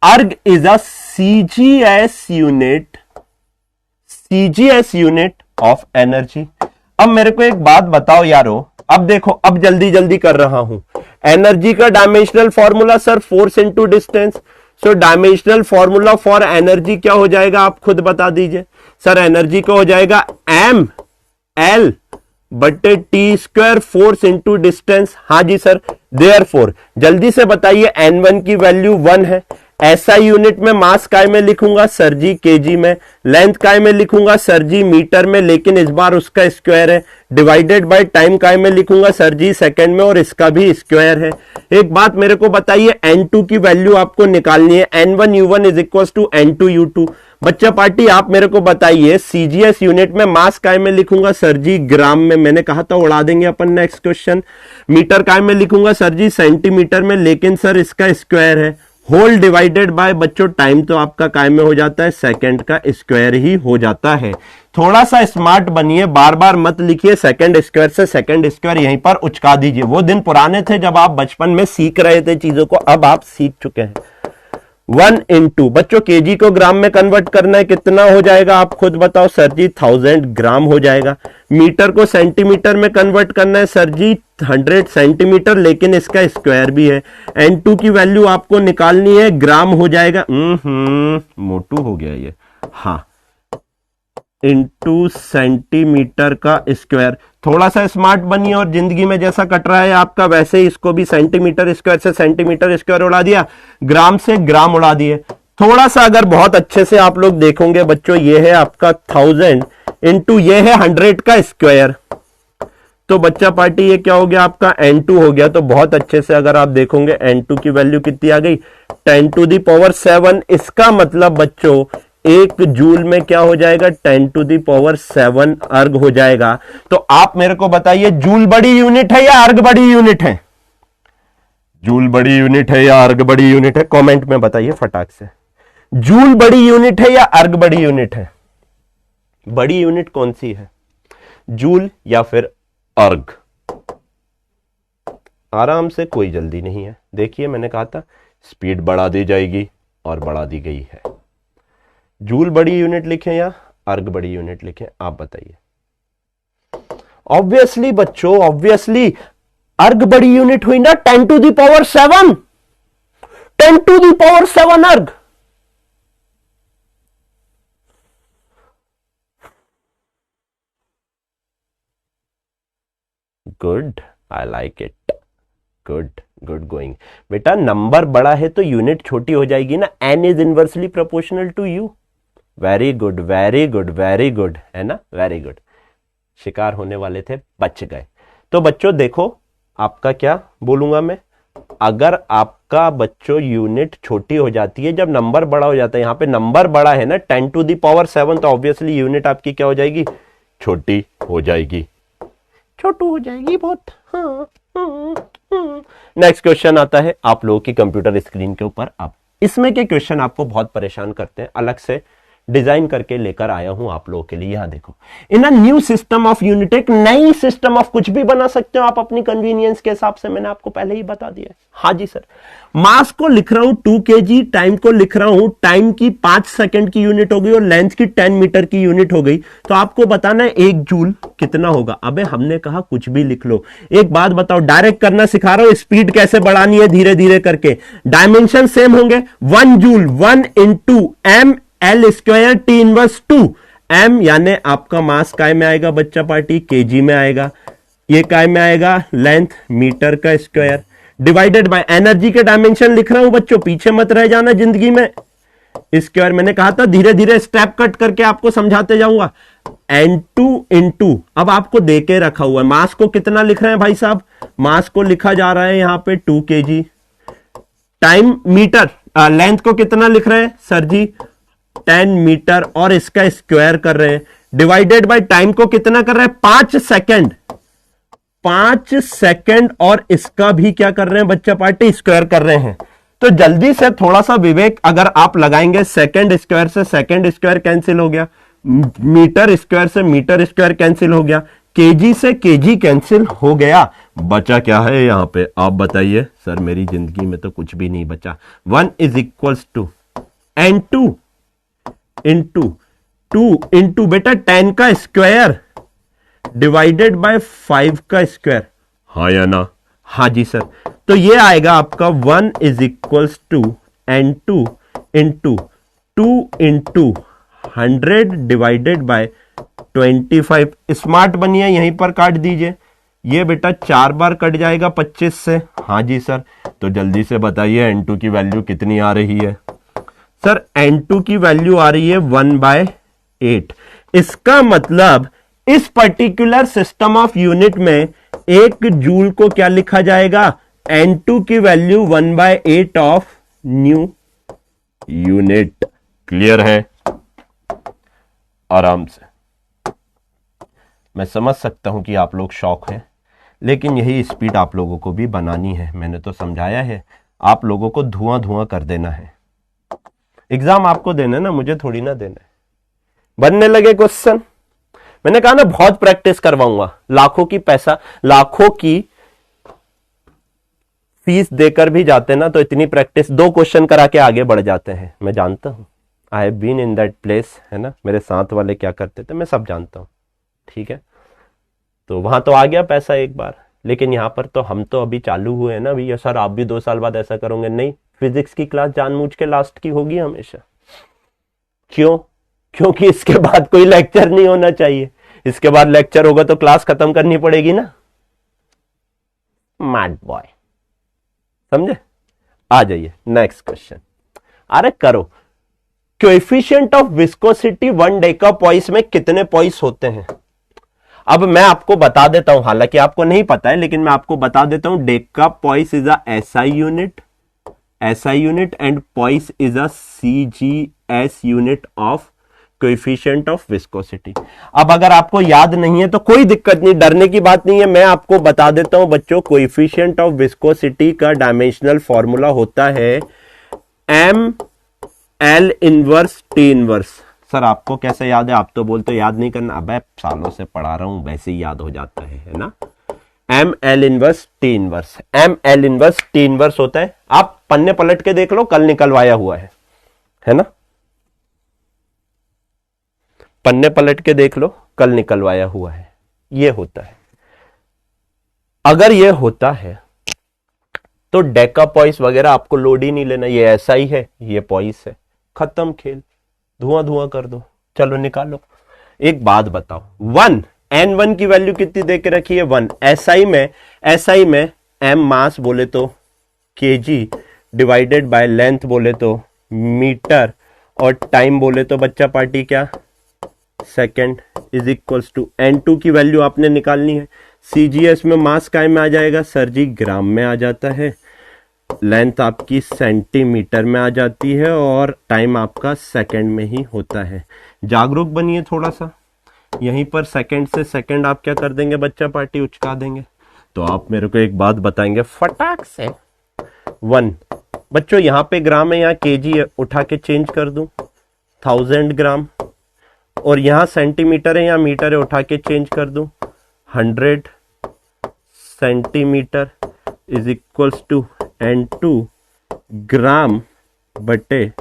अर्ग is a CGS unit of energy. अब मेरे को एक बात बताओ यारो, अब देखो, अब जल्दी जल्दी कर रहा हूं। एनर्जी का dimensional formula sir force into distance. So dimensional formula for energy क्या हो जाएगा, आप खुद बता दीजिए। सर एनर्जी का हो जाएगा एम एल बटे T square force into distance. हाँ जी सर, देयरफॉर जल्दी से बताइए n1 की वैल्यू 1 है। एसआई यूनिट में मास काय में लिखूंगा सर जी केजी में, लेंथ काय में लिखूंगा सर जी मीटर में, लेकिन इस बार उसका स्क्वायर है। डिवाइडेड बाय टाइम काय में लिखूंगा सर जी सेकंड में, और इसका भी स्क्वायर है। एक बात मेरे को बताइए, n2 की वैल्यू आपको निकालनी है। n1 u1 is equal to n2 u2। बच्चा पार्टी आप मेरे को बताइए, सीजीएस यूनिट में मास काय में लिखूंगा सर जी ग्राम में, मैंने कहा था उड़ा देंगे अपन नेक्स्ट क्वेश्चन। मीटर काय में लिखूंगा सर जी सेंटीमीटर में, लेकिन सर इसका स्क्वायर है। होल डिवाइडेड बाय बच्चों टाइम तो आपका काय में हो जाता है, सेकंड का स्क्वायर ही हो जाता है। थोड़ा सा स्मार्ट बनिए, बार बार मत लिखिए सेकंड स्क्वायर से सेकंड स्क्वायर यहीं पर उचका दीजिए। वो दिन पुराने थे जब आप बचपन में सीख रहे थे चीजों को, अब आप सीख चुके हैं। 1 इंटू बच्चों केजी को ग्राम में कन्वर्ट करना है, कितना हो जाएगा आप खुद बताओ सर जी, 1000 ग्राम हो जाएगा। मीटर को सेंटीमीटर में कन्वर्ट करना है सर जी 100 सेंटीमीटर, लेकिन इसका स्क्वायर भी है। n2 की वैल्यू आपको निकालनी है, ग्राम हो जाएगा, मोटू हो गया ये, हाँ, इंटू सेंटीमीटर का स्क्वायर। थोड़ा सा स्मार्ट बनिए और जिंदगी में जैसा कट रहा है आपका वैसे ही इसको भी सेंटीमीटर स्क्वायर से सेंटीमीटर स्क्वायर उड़ा दिया, ग्राम से ग्राम उड़ा दिए। थोड़ा सा अगर बहुत अच्छे से आप लोग देखोगे बच्चों, ये है आपका 1000 इंटू ये है 100 का स्क्वायर, तो बच्चा पार्टी ये क्या हो गया आपका n2 हो गया। तो बहुत अच्छे से अगर आप देखोगे n2 की वैल्यू कितनी आ गई, 10 टू द पावर 7। इसका मतलब बच्चों 1 जूल में क्या हो जाएगा, 10 टू द पावर 7 अर्ग हो जाएगा। तो आप मेरे को बताइए, जूल बड़ी यूनिट है या अर्ग बड़ी यूनिट है? जूल बड़ी यूनिट है या अर्ग बड़ी यूनिट है? कमेंट में बताइए फटाक से, जूल बड़ी यूनिट है या अर्ग बड़ी यूनिट है? बड़ी यूनिट कौन सी है, जूल या फिर अर्ग? आराम से, कोई जल्दी नहीं है। देखिए मैंने कहा था स्पीड बढ़ा दी जाएगी और बढ़ा दी गई है। जूल बड़ी यूनिट लिखें या अर्ग बड़ी यूनिट लिखें, आप बताइए। ऑब्वियसली बच्चों, ऑब्वियसली अर्ग बड़ी यूनिट हुई ना, 10 to the power 7, 10 to the power 7 erg. Good, I like it, good good going. बेटा नंबर बड़ा है तो यूनिट छोटी हो जाएगी ना, n is inversely proportional to u। Very good very good very good, है ना, वेरी गुड। शिकार होने वाले थे, बच गए। तो बच्चों देखो, आपका क्या बोलूंगा मैं, अगर आपका बच्चों यूनिट छोटी हो जाती है जब नंबर बड़ा हो जाता है, यहां पे नंबर बड़ा है ना 10 टू द पावर 7, तो ऑब्वियसली यूनिट आपकी क्या हो जाएगी, छोटी हो जाएगी, छोटू हो जाएगी बहुत। नेक्स्ट क्वेश्चन आता है आप लोगों की कंप्यूटर स्क्रीन के ऊपर। अब इसमें के क्वेश्चन आपको बहुत परेशान करते हैं, अलग से डिजाइन करके लेकर आया हूं आप लोगों के लिए। यहां देखो, in a new system of unit, एक नई सिस्टम ऑफ, कुछ भी बना सकते हो आप अपनी कन्वीनियंस के हिसाब से, मैंने आपको पहले ही बता दिया है। हाँ जी सर, मास को लिख रहा हूं 2 kg, टाइम को लिख रहा हूं, टाइम की 5 सेकंड की यूनिट हो गई और लेंथ की 10 मीटर की यूनिट हो गई। तो आपको बताना है 1 जूल कितना होगा। अबे हमने कहा कुछ भी लिख लो। एक बात बताओ, डायरेक्ट करना सिखा रहा हूं, स्पीड कैसे बढ़ानी है धीरे धीरे करके। डायमेंशन सेम होंगे, 1 joule 1 into M L square T inverse 2 M, यानी आपका मास काय में आएगा बच्चा पार्टी, केजी में आएगा। ये काय में आएगा, लेंथ मीटर का स्क्वायर, डिवाइडेड बाय एनर्जी के डायमेंशन लिख रहा हूं बच्चों, पीछे मत रह जाना जिंदगी में। स्क्वायर मैंने कहा था धीरे धीरे स्टेप कट करके आपको समझाते जाऊंगा। n2 इंटू, अब आपको देके रखा हुआ है, मास को कितना लिख रहे हैं भाई साहब, मास को लिखा जा रहा है यहां पे 2 kg। टाइम मीटर, लेंथ को कितना लिख रहे हैं सर जी 10 मीटर, और इसका स्क्वायर कर रहे हैं। डिवाइडेड बाय टाइम को कितना कर रहे हैं 5 सेकंड, 5 सेकंड और इसका भी क्या कर रहे हैं बच्चा पार्टी, स्क्वायर कर रहे हैं। तो जल्दी से थोड़ा सा विवेक अगर आप लगाएंगे, सेकंड स्क्वायर से सेकंड स्क्वायर कैंसिल हो गया, मीटर स्क्वायर से मीटर स्क्वायर कैंसिल हो गया, केजी से केजी कैंसिल हो गया, बचा क्या है यहां पे आप बताइए। सर मेरी जिंदगी में तो कुछ भी नहीं बचा। 1 is equals to n2 into 2 into बेटा 10 का स्क्वायर डिवाइडेड बाय 5 का स्क्वायर, हाँ या ना? हाँ जी सर। तो ये आएगा आपका 1 is equals to n2 into 2 into 100 divided by 25। Smart बनिए, यहीं पर काट दीजिए। ये बेटा 4 बार कट जाएगा 25 से, हाँ जी सर। तो जल्दी से बताइए n2 की वैल्यू कितनी आ रही है? सर n2 की वैल्यू आ रही है 1/8। इसका मतलब इस पर्टिकुलर सिस्टम ऑफ यूनिट में 1 जूल को क्या लिखा जाएगा? n2 की value 1/8 of new unit. Clear है? आराम से। मैं समझ सकता हूं कि आप लोग शौक हैं, लेकिन यही स्पीड आप लोगों को भी बनानी है। मैंने तो समझाया है, आप लोगों को धुआं धुआं कर देना है। एग्जाम आपको देना है ना, मुझे थोड़ी ना देना है। बनने लगे क्वेश्चन। मैंने कहा ना बहुत प्रैक्टिस करवाऊंगा, लाखों की फीस देकर भी जाते ना तो इतनी प्रैक्टिस, 2 क्वेश्चन करा के आगे बढ़ जाते हैं। मैं जानता हूं, I have been in that place, है ना। मेरे साथ वाले क्या करते थे मैं सब जानता हूं, ठीक है। तो वहां तो आ गया पैसा एक बार, लेकिन यहां पर तो हम तो अभी चालू हुए हैं ना भैया। सर आप भी 2 साल बाद ऐसा करोगे? नहीं, फिजिक्स की क्लास जानबूझ के लास्ट की होगी हमेशा। क्यों? क्योंकि इसके बाद कोई लेक्चर नहीं होना चाहिए। इसके बाद लेक्चर होगा तो क्लास खत्म करनी पड़ेगी ना। मैड बॉय, समझे? आ जाइए नेक्स्ट क्वेश्चन। अरे करो। Coefficient of viscosity 1 deca poised में कितने पॉइस होते हैं? अब मैं आपको बता देता हूं, हालांकि आपको नहीं पता है लेकिन मैं आपको बता देता हूं। Deka poise is a SI unit and poised is a CGS unit of coefficient of viscosity. अब अगर आपको याद नहीं है तो कोई दिक्कत नहीं, डरने की बात नहीं है। मैं आपको बता देता हूं बच्चों, कोएफिशिएंट ऑफ विस्कोसिटी का डायमेंशनल फॉर्मूला होता है M L inverse T inverse. Sir आपको कैसे याद है? आप तो बोलते याद नहीं करना। अब सालों से पढ़ा रहा हूं, वैसे ही याद हो जाता है ना। M L inverse T inverse, M L inverse T inverse होता है। आप पन्ने पलट के देख लो, कल निकलवाया हुआ है ना। पन्ने पलट के देख लो, कल निकलवाया हुआ है। ये होता है। अगर ये होता है तो डेका पॉइस वगैरह आपको लोड ही नहीं लेना। ये ऐसा ही है, ये पॉइस है, खत्म खेल, धुआं धुआं कर दो। चलो निकालो। एक बात बताओ, 1 n1 की वैल्यू कितनी दे के रखी है? 1। एसआई में m मास बोले तो kg डिवाइडेड बाय लेंथ बोले तो मीटर और टाइम बोले तो बच्चा पार्टी क्या? Second is equals to n2 की वैल्यू आपने निकालनी है। सीजीएस में मास काय में आ जाएगा? सर जी ग्राम में आ जाता है। लेंथ आपकी सेंटीमीटर में आ जाती है और टाइम आपका सेकंड में ही होता है। जागरूक बनिए थोड़ा सा। यहीं पर सेकंड से सेकंड आप क्या कर देंगे बच्चा पार्टी? उचका देंगे। तो आप मेरे को एक बात बताएंगे फटाक से। 1 बच्चों यहां पे ग्राम है, यहां केजी है, उठा के चेंज कर दूं 1000 ग्राम। और यहां सेंटीमीटर है, यहां मीटर है, उठा के चेंज कर दूं 100 centimetre is equals to n2 gram बटे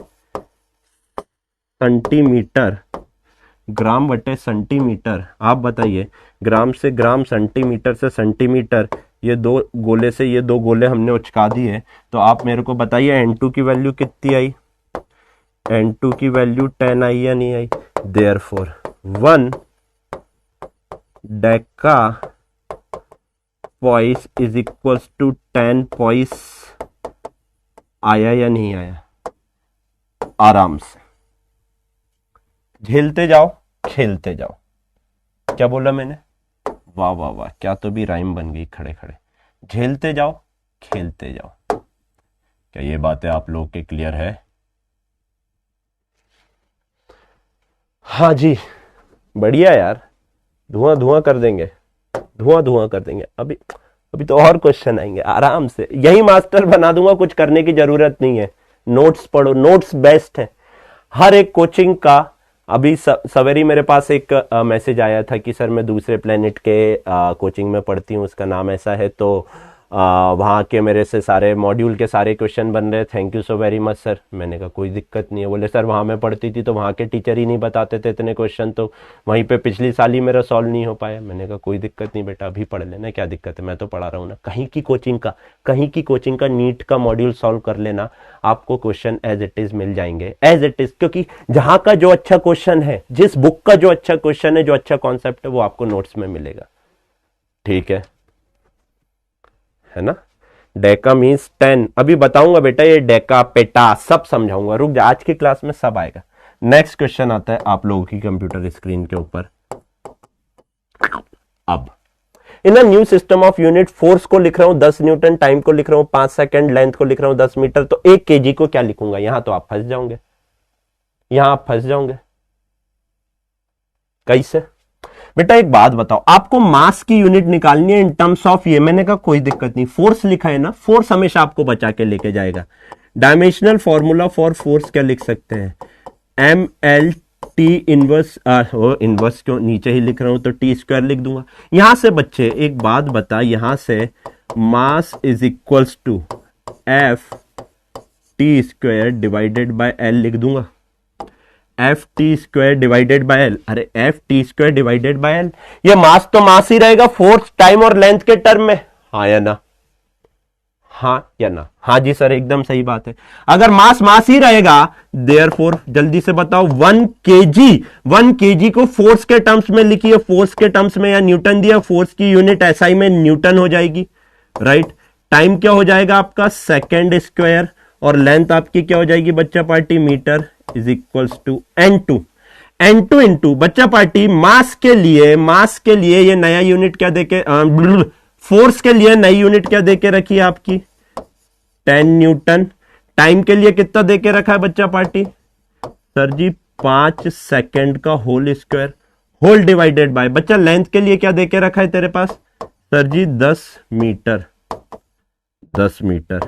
सेंटीमीटर। ग्राम बटे सेंटीमीटर। आप बताइए, ग्राम से ग्राम, सेंटीमीटर से सेंटीमीटर, ये 2 गोले से ये 2 गोले हमने उचका दिए। तो आप मेरे को बताइए n2 की वैल्यू कितनी आई? n2 की वैल्यू 10 आई या नहीं आई? Therefore 1 deca poise is equals to 10 poise. आया या नहीं आया? आराम से झेलते जाओ, खेलते जाओ। क्या बोला मैंने? वाह वाह वाह, क्या तो भी राइम बन गई खड़े खड़े। झेलते जाओ, खेलते जाओ। क्या ये बातें आप लोगों के क्लियर है? हाँ जी, बढ़िया यार, धुआं धुआं कर देंगे। धुआं धुआं कर देंगे। अभी अभी तो और क्वेश्चन आएंगे आराम से, यही मास्टर बना दूंगा, कुछ करने की जरूरत नहीं है। नोट्स पढ़ो, नोट्स बेस्ट है हर एक कोचिंग का। अभी सवेरी मेरे पास एक मैसेज आया था कि सर मैं दूसरे प्लेनेट के कोचिंग में पढ़ती हूँ, उसका नाम ऐसा है, तो वहाँ के मेरे से सारे मॉड्यूल के सारे क्वेश्चन बन रहे, thank you so very much sir. मैंने कहा कोई दिक्कत नहीं है। बोले सर वहाँ मैं पढ़ती थी तो वहाँ के टीचर ही नहीं बताते थे इतने क्वेश्चन, तो वहीं पे पिछली साल ही मेरा सॉल्व नहीं हो पाया। मैंने कहा कोई दिक्कत नहीं बेटा, अभी पढ़ लेना, क्या दिक्कत है, मैं तो पढ़ा रहा हूँ ना। कहीं की कोचिंग का नीट का मॉड्यूल सॉल्व कर लेना, आपको क्वेश्चन एज इट इज मिल जाएंगे, एज इट इज। क्योंकि जहाँ का जो अच्छा क्वेश्चन है, जिस बुक का जो अच्छा क्वेश्चन है, जो अच्छा कॉन्सेप्ट है, वो आपको नोट्स में मिलेगा। ठीक है ना। डेका मीन्स 10, अभी बताऊंगा बेटा, ये डेका पेटा सब समझाऊंगा, रुक जा, आज की क्लास में सब आएगा। नेक्स्ट क्वेश्चन आता है आप लोगों की कंप्यूटर स्क्रीन के ऊपर। अब in a new system of unit, force को लिख रहा हूं 10 न्यूटन, टाइम को लिख रहा हूं 5 सेकंड, लेंथ को लिख रहा हूं 10 मीटर, तो 1 केजी को क्या लिखूंगा? यहां तो आप फंस जाओगे, कैसे बेटा? एक बात बताओ, आपको मास की यूनिट निकालनी है इन टर्म्स ऑफ ये, मैंने कहा कोई दिक्कत नहीं, फोर्स लिखा है ना, फोर्स हमेशा आपको बचा के लेके जाएगा। डायमेंशनल फॉर्मूला फॉर फोर्स क्या लिख सकते हैं? M L T inverse, inverse क्यों नीचे ही लिख रहा हूं, तो टी स्क्वायर लिख दूंगा। यहां से बच्चे एक बात बता, यहां से mass is equals to F T square divided by L लिख दूंगा। F T square divided by L, अरे F T square divided by L, ये मास तो मास ही रहेगा फोर्स टाइम और लेंथ के टर्म में, हाँ या ना? हाँ या ना? हाँ जी सर, एकदम सही बात है। अगर मास ही रहेगा, देयरफॉर जल्दी से बताओ 1 केजी को फोर्स के टर्म्स में लिखिए, फोर्स के टर्म्स में, या न्यूटन दिया, फोर्स की यूनिट एसआई में न्यूटन हो जाएगी, राइट। टाइम क्या हो जाएगा आपका? सेकेंड स्क्वायर, और लेंथ आपकी क्या हो जाएगी बच्चा party? Metre is equals to n2 into बच्चा पार्टी मास के लिए ये नया यूनिट क्या देके, फोर्स के लिए नई यूनिट क्या देके रखी है आपकी? 10 न्यूटन। टाइम के लिए कितना देके रखा है बच्चा पार्टी? सर जी 5 सेकंड का whole square, whole divided by, बच्चा लेंथ के लिए क्या देके रखा है तेरे पास? सर जी 10 मीटर।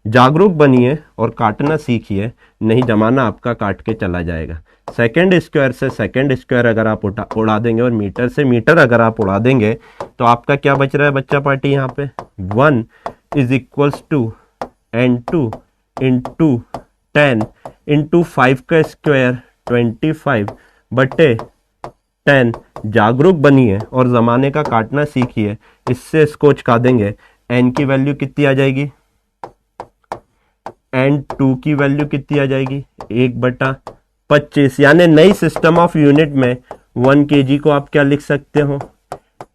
जागरूक बनिए और काटना सीखिए, नहीं जमाना आपका काट के चला जाएगा। सेकंड स्क्वायर से सेकंड स्क्वायर अगर आप उड़ा देंगे, और मीटर से मीटर अगर आप उड़ा देंगे, तो आपका क्या बच रहा है बच्चा पार्टी? यहाँ पे 1 is equals to n2 into 10 into 5 का स्क्वायर 25 बटे 10। जागरूक बनिए और जमाने का काटना सीखिए, इससे इसको चुका देंगे। n की वैल्यू कितनी आ जाएगी? n2 की वैल्यू कितनी आ जाएगी? 1/25। यानी नई सिस्टम ऑफ यूनिट में 1 केजी को आप क्या लिख सकते हो?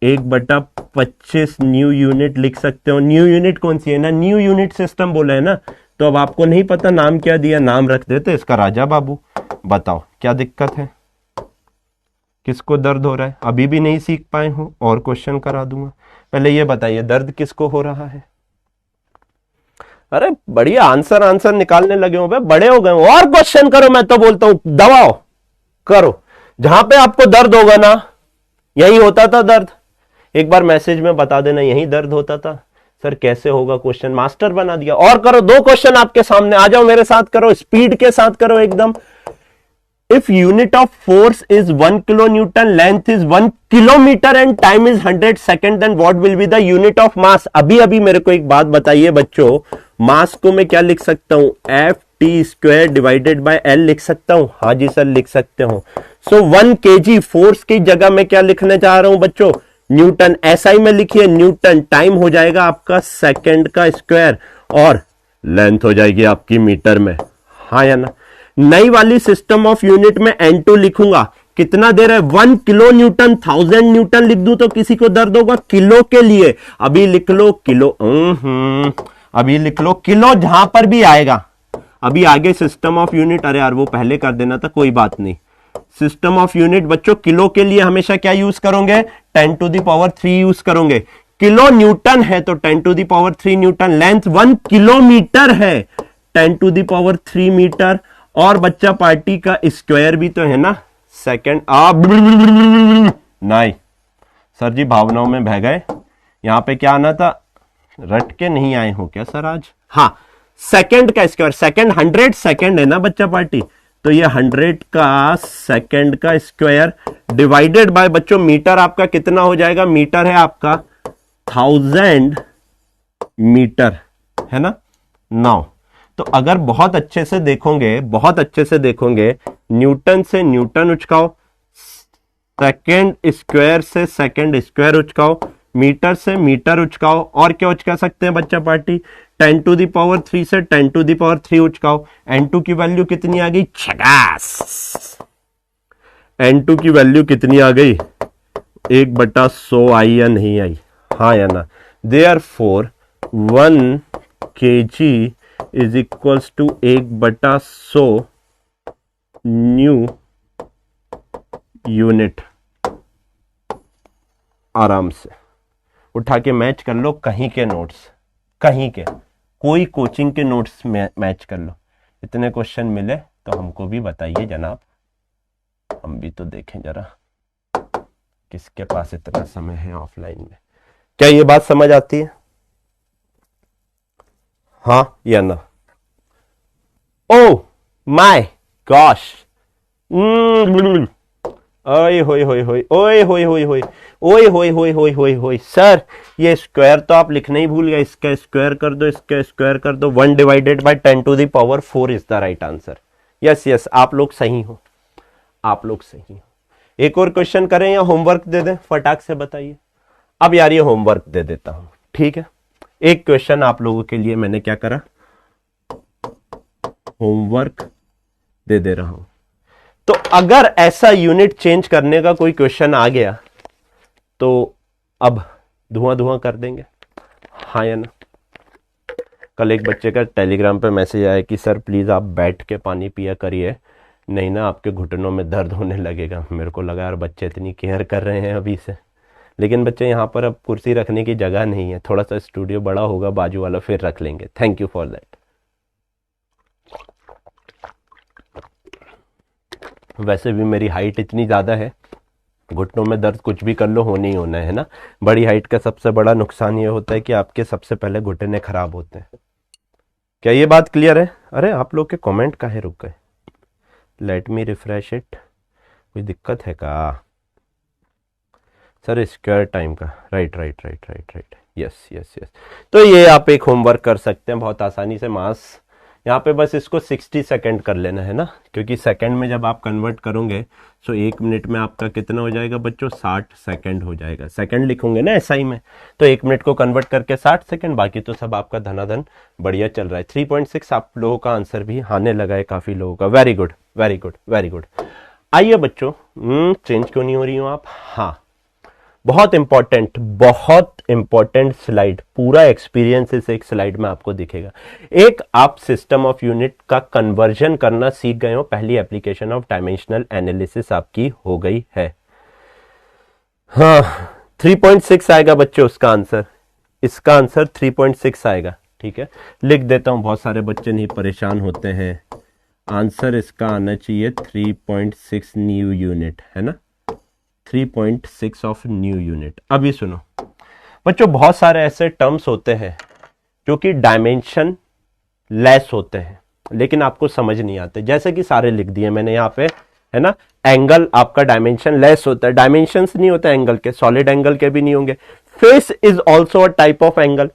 1/25 न्यू यूनिट लिख सकते हो। न्यू यूनिट कौन सी है ना? न्यू यूनिट सिस्टम बोला है ना, तो अब आपको नहीं पता नाम क्या दिया, नाम रख देते इसका राजा बाबू। बताओ क्या दिक्कत है, किसको दर्द हो रहा है? अभी भी नहीं सीख पाए हो, और क्वेश्चन करा दूंगा। पहले ये बताइए दर्द किसको हो रहा है? अरे बढ़िया, आंसर निकालने लगे हो, बड़े हो गए हो, और क्वेश्चन करो। मैं तो बोलता हूं दबाओ करो, जहां पे आपको दर्द होगा ना, यही होता था दर्द। एक बार मैसेज में बता देना यही दर्द होता था। सर कैसे होगा क्वेश्चन, मास्टर बना दिया। और करो, 2 क्वेश्चन आपके सामने, आ जाओ मेरे साथ करो, स्पीड के साथ करो एकदम। If unit of force is 1 kilonewton, length is 1 kilometer and time is 100 second, then what will be the unit of mass? अभी मेरे को एक बात बताइए बच्चों, मास को मैं क्या लिख सकता हूं? F T square divided by L लिख सकता हूं। हाँ जी सर लिख सकते हो। सो 1 केजी फोर्स की जगह मैं क्या लिखने जा रहा हूं बच्चों? न्यूटन। एसआई में लिखिए न्यूटन, टाइम हो जाएगा आपका सेकंड का स्क्वायर, और लेंथ हो जाएगी आपकी मीटर में, हाँ या ना? नई वाली सिस्टम ऑफ यूनिट में n2 लिखूंगा, कितना दे रहा है? 1 किलो न्यूटन। 1000 न्यूटन लिख दूं तो किसी को दर्द होगा? किलो के लिए अभी लिख लो किलो, अभी लिख लो किलो, जहां पर भी आएगा। अभी आगे सिस्टम ऑफ यूनिट, अरे यार वो पहले कर देना था, कोई बात नहीं। सिस्टम ऑफ यूनिट बच्चों किलो के लिए हमेशा क्या यूज करोगे? 10⁻³ यूज करोगे। किलो न्यूटन है तो 10⁻³ न्यूटन। लेंथ 1 किलोमीटर है, 10⁻³ मीटर। और बच्चा पार्टी का स्क्वायर भी तो है ना, सेकंड। नहीं सर जी भावनाओं में बह गए, यहां पे क्या आना था, रट के नहीं आए हो क्या सर आज? हाँ, सेकंड का स्क्वायर, सेकंड 100 सेकंड है ना बच्चा पार्टी, तो ये 100 का सेकंड का स्क्वायर डिवाइडेड बाय बच्चों मीटर आपका कितना हो जाएगा, मीटर है आपका 1000 मीटर, है ना। नाउ तो अगर बहुत अच्छे से देखोगे, बहुत अच्छे से देखोगे, न्यूटन से न्यूटन उचकाओ, सेकंड स्क्वायर से सेकंड स्क्वायर उचकाओ, मीटर से मीटर उचकाओ, और क्या उचका सकते हैं बच्चा पार्टी, 10 टू दी पावर 3 से 10 टू दी पावर 3 उचकाओ। n2 की वैल्यू कितनी आ गई, छगास, n2 की वैल्यू कितनी आ गई, 1/100 आई या नहीं आई, हाँ या ना। Therefore 1 kg is equals to 1/100 new unit. आराम से उठा के मैच कर लो कहीं के नोट्स, कहीं के, कोई कोचिंग के नोट्स में मैच कर लो। इतने क्वेश्चन मिले तो हमको भी बताइए जनाब, हम भी तो देखें जरा किसके पास इतना समय है ऑफलाइन में। क्या ये बात समझ आती है, हाँ या ना? ओ माय गॉश, ओए होए होए होए, ओए होए होए होए, ओए होए होए होए होए होए, सर ये स्क्वायर तो आप लिखना ही भूल गए, इसका स्क्वायर कर दो, इसका स्क्वायर कर दो, 1 divided by 10 to the power 4 is the right answer. Yes yes, आप लोग सही हो, आप लोग सही हो। एक और क्वेश्चन करें या होमवर्क दे दें, फटाक से बताइए। अब यार ये होमवर्क दे देता हूं, ठीक है। एक क्वेश्चन आप लोगों के लिए मैंने क्या करा, होमवर्क दे रहा हूं। तो अगर ऐसा यूनिट चेंज करने का कोई क्वेश्चन आ गया तो अब धुआं धुआं कर देंगे, हाँ या ना? कल एक बच्चे का टेलीग्राम पे मैसेज आया कि सर प्लीज आप बैठ के पानी पिया करिए, नहीं ना आपके घुटनों में दर्द होने लगेगा। मेरे को लगा यार बच्चे इतनी केयर कर रहे हैं अभी से, लेकिन बच्चे यहाँ पर अब कुर्सी रखने की जगह नहीं है, थोड़ा सा स्टूडियो बड़ा होगा बाजू वाला, फिर रख लेंगे। Thank you for that. वैसे भी मेरी हाइट इतनी ज़्यादा है, घुटनों में दर्द कुछ भी कर लो होने ही होना है ना। बड़ी हाइट का सबसे बड़ा नुकसान ये होता है कि आपके सबसे पहले घुटने खराब होते हैं। क्या ये बात क्लियर है? अरे आप लोग के कमेंट काहे रुक गए? Let me refresh it. कोई दिक्कत है का सर? स्क्वायर टाइम का, right right right right right, yes yes yes. तो ये आप एक होमवर्क कर सकते हैं बहुत आसानी से। मास यहाँ पे बस इसको 60 सेकंड कर लेना है ना, क्योंकि सेकंड में जब आप कन्वर्ट करोगे तो 1 मिनट में आपका कितना हो जाएगा बच्चों, 60 सेकंड हो जाएगा। सेकंड लिखोगे ना एसआई में, तो 1 मिनट को कन्वर्ट करके 60 सेकंड, बाकी तो सब आपका धनाधन बढ़िया चल रहा है। 3.6 आप लोगों का आंसर भी आने लगा है काफी लोगों का। Very good very good very good. आइए बच्चों, चेंज क्यों नहीं हो रही हो आप? हाँ, बहुत इंपॉर्टेंट स्लाइड, पूरा एक्सपीरियंस इस एक स्लाइड में आपको दिखेगा। एक आप सिस्टम ऑफ यूनिट का कन्वर्जन करना सीख गए हो, पहली एप्लीकेशन ऑफ डायमेंशनल एनालिसिस आपकी हो गई है। हाँ, 3.6 आएगा बच्चों उसका आंसर, इसका आंसर 3.6 आएगा। ठीक है, लिख देता हूं, बहुत सारे बच्चे नहीं परेशान होते हैं। आंसर इसका आना चाहिए 3.6 न्यू यूनिट, है ना, 3.6 ऑफ न्यू यूनिट। अभी सुनो बच्चों, बहुत सारे ऐसे टर्म्स होते हैं जो कि डायमेंशन लेस होते हैं लेकिन आपको समझ नहीं आते। जैसे कि सारे लिख दिए मैंने यहाँ पे, है ना। एंगल आपका डायमेंशन लेस होता है, डायमेंशंस नहीं होता एंगल के, सॉलिड एंगल के भी नहीं होंगे। Face is also a type of angle.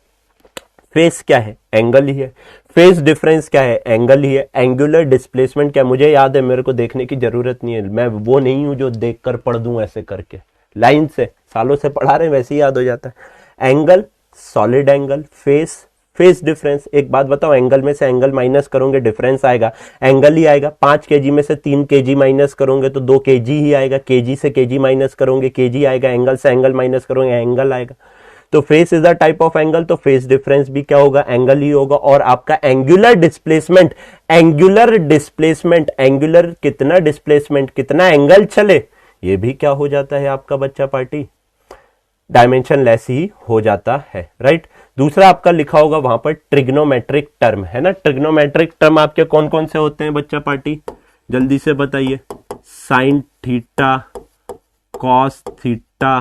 Face क्या है? एंगल ही है। फेस डिफरेंस क्या है? एंगल ही है। एंगुलर डिस्प्लेसमेंट क्या? मुझे याद है, मेरे को देखने की जरूरत नहीं है, मैं वो नहीं हूं जो देखकर पढ़ दूं ऐसे करके लाइन से, सालों से पढ़ा रहे वैसे ही याद हो जाता है। Angle, solid angle, face, phase difference. एक बात बताओ, एंगल में से एंगल माइनस करोगे डिफरेंस आएगा, एंगल ही आएगा। 5 kg में से 3 kg माइनस करोगे तो 2 kg ही आएगा। kg से kg माइनस करोगे kg आएगा, एंगल से एंगल माइनस करोगे एंगल आएगा। तो face is a type of angle, तो फेस डिफरेंस भी क्या होगा? एंगल ही होगा। और आपका एंगुलर डिस्प्लेसमेंट, एंगुलर कितना डिस्प्लेसमेंट, कितना एंगल चले, ये भी क्या हो जाता है आपका बच्चा पार्टी? डायमेंशन लेस ही हो जाता है, राइट। दूसरा आपका लिखा होगा वहां पर ट्रिग्नोमेट्रिक टर्म, है ना। ट्रिग्नोमेट्रिक टर्म आपके कौन कौन से होते हैं बच्चा पार्टी? जल्दी से बताइए। Sine theta, cos theta,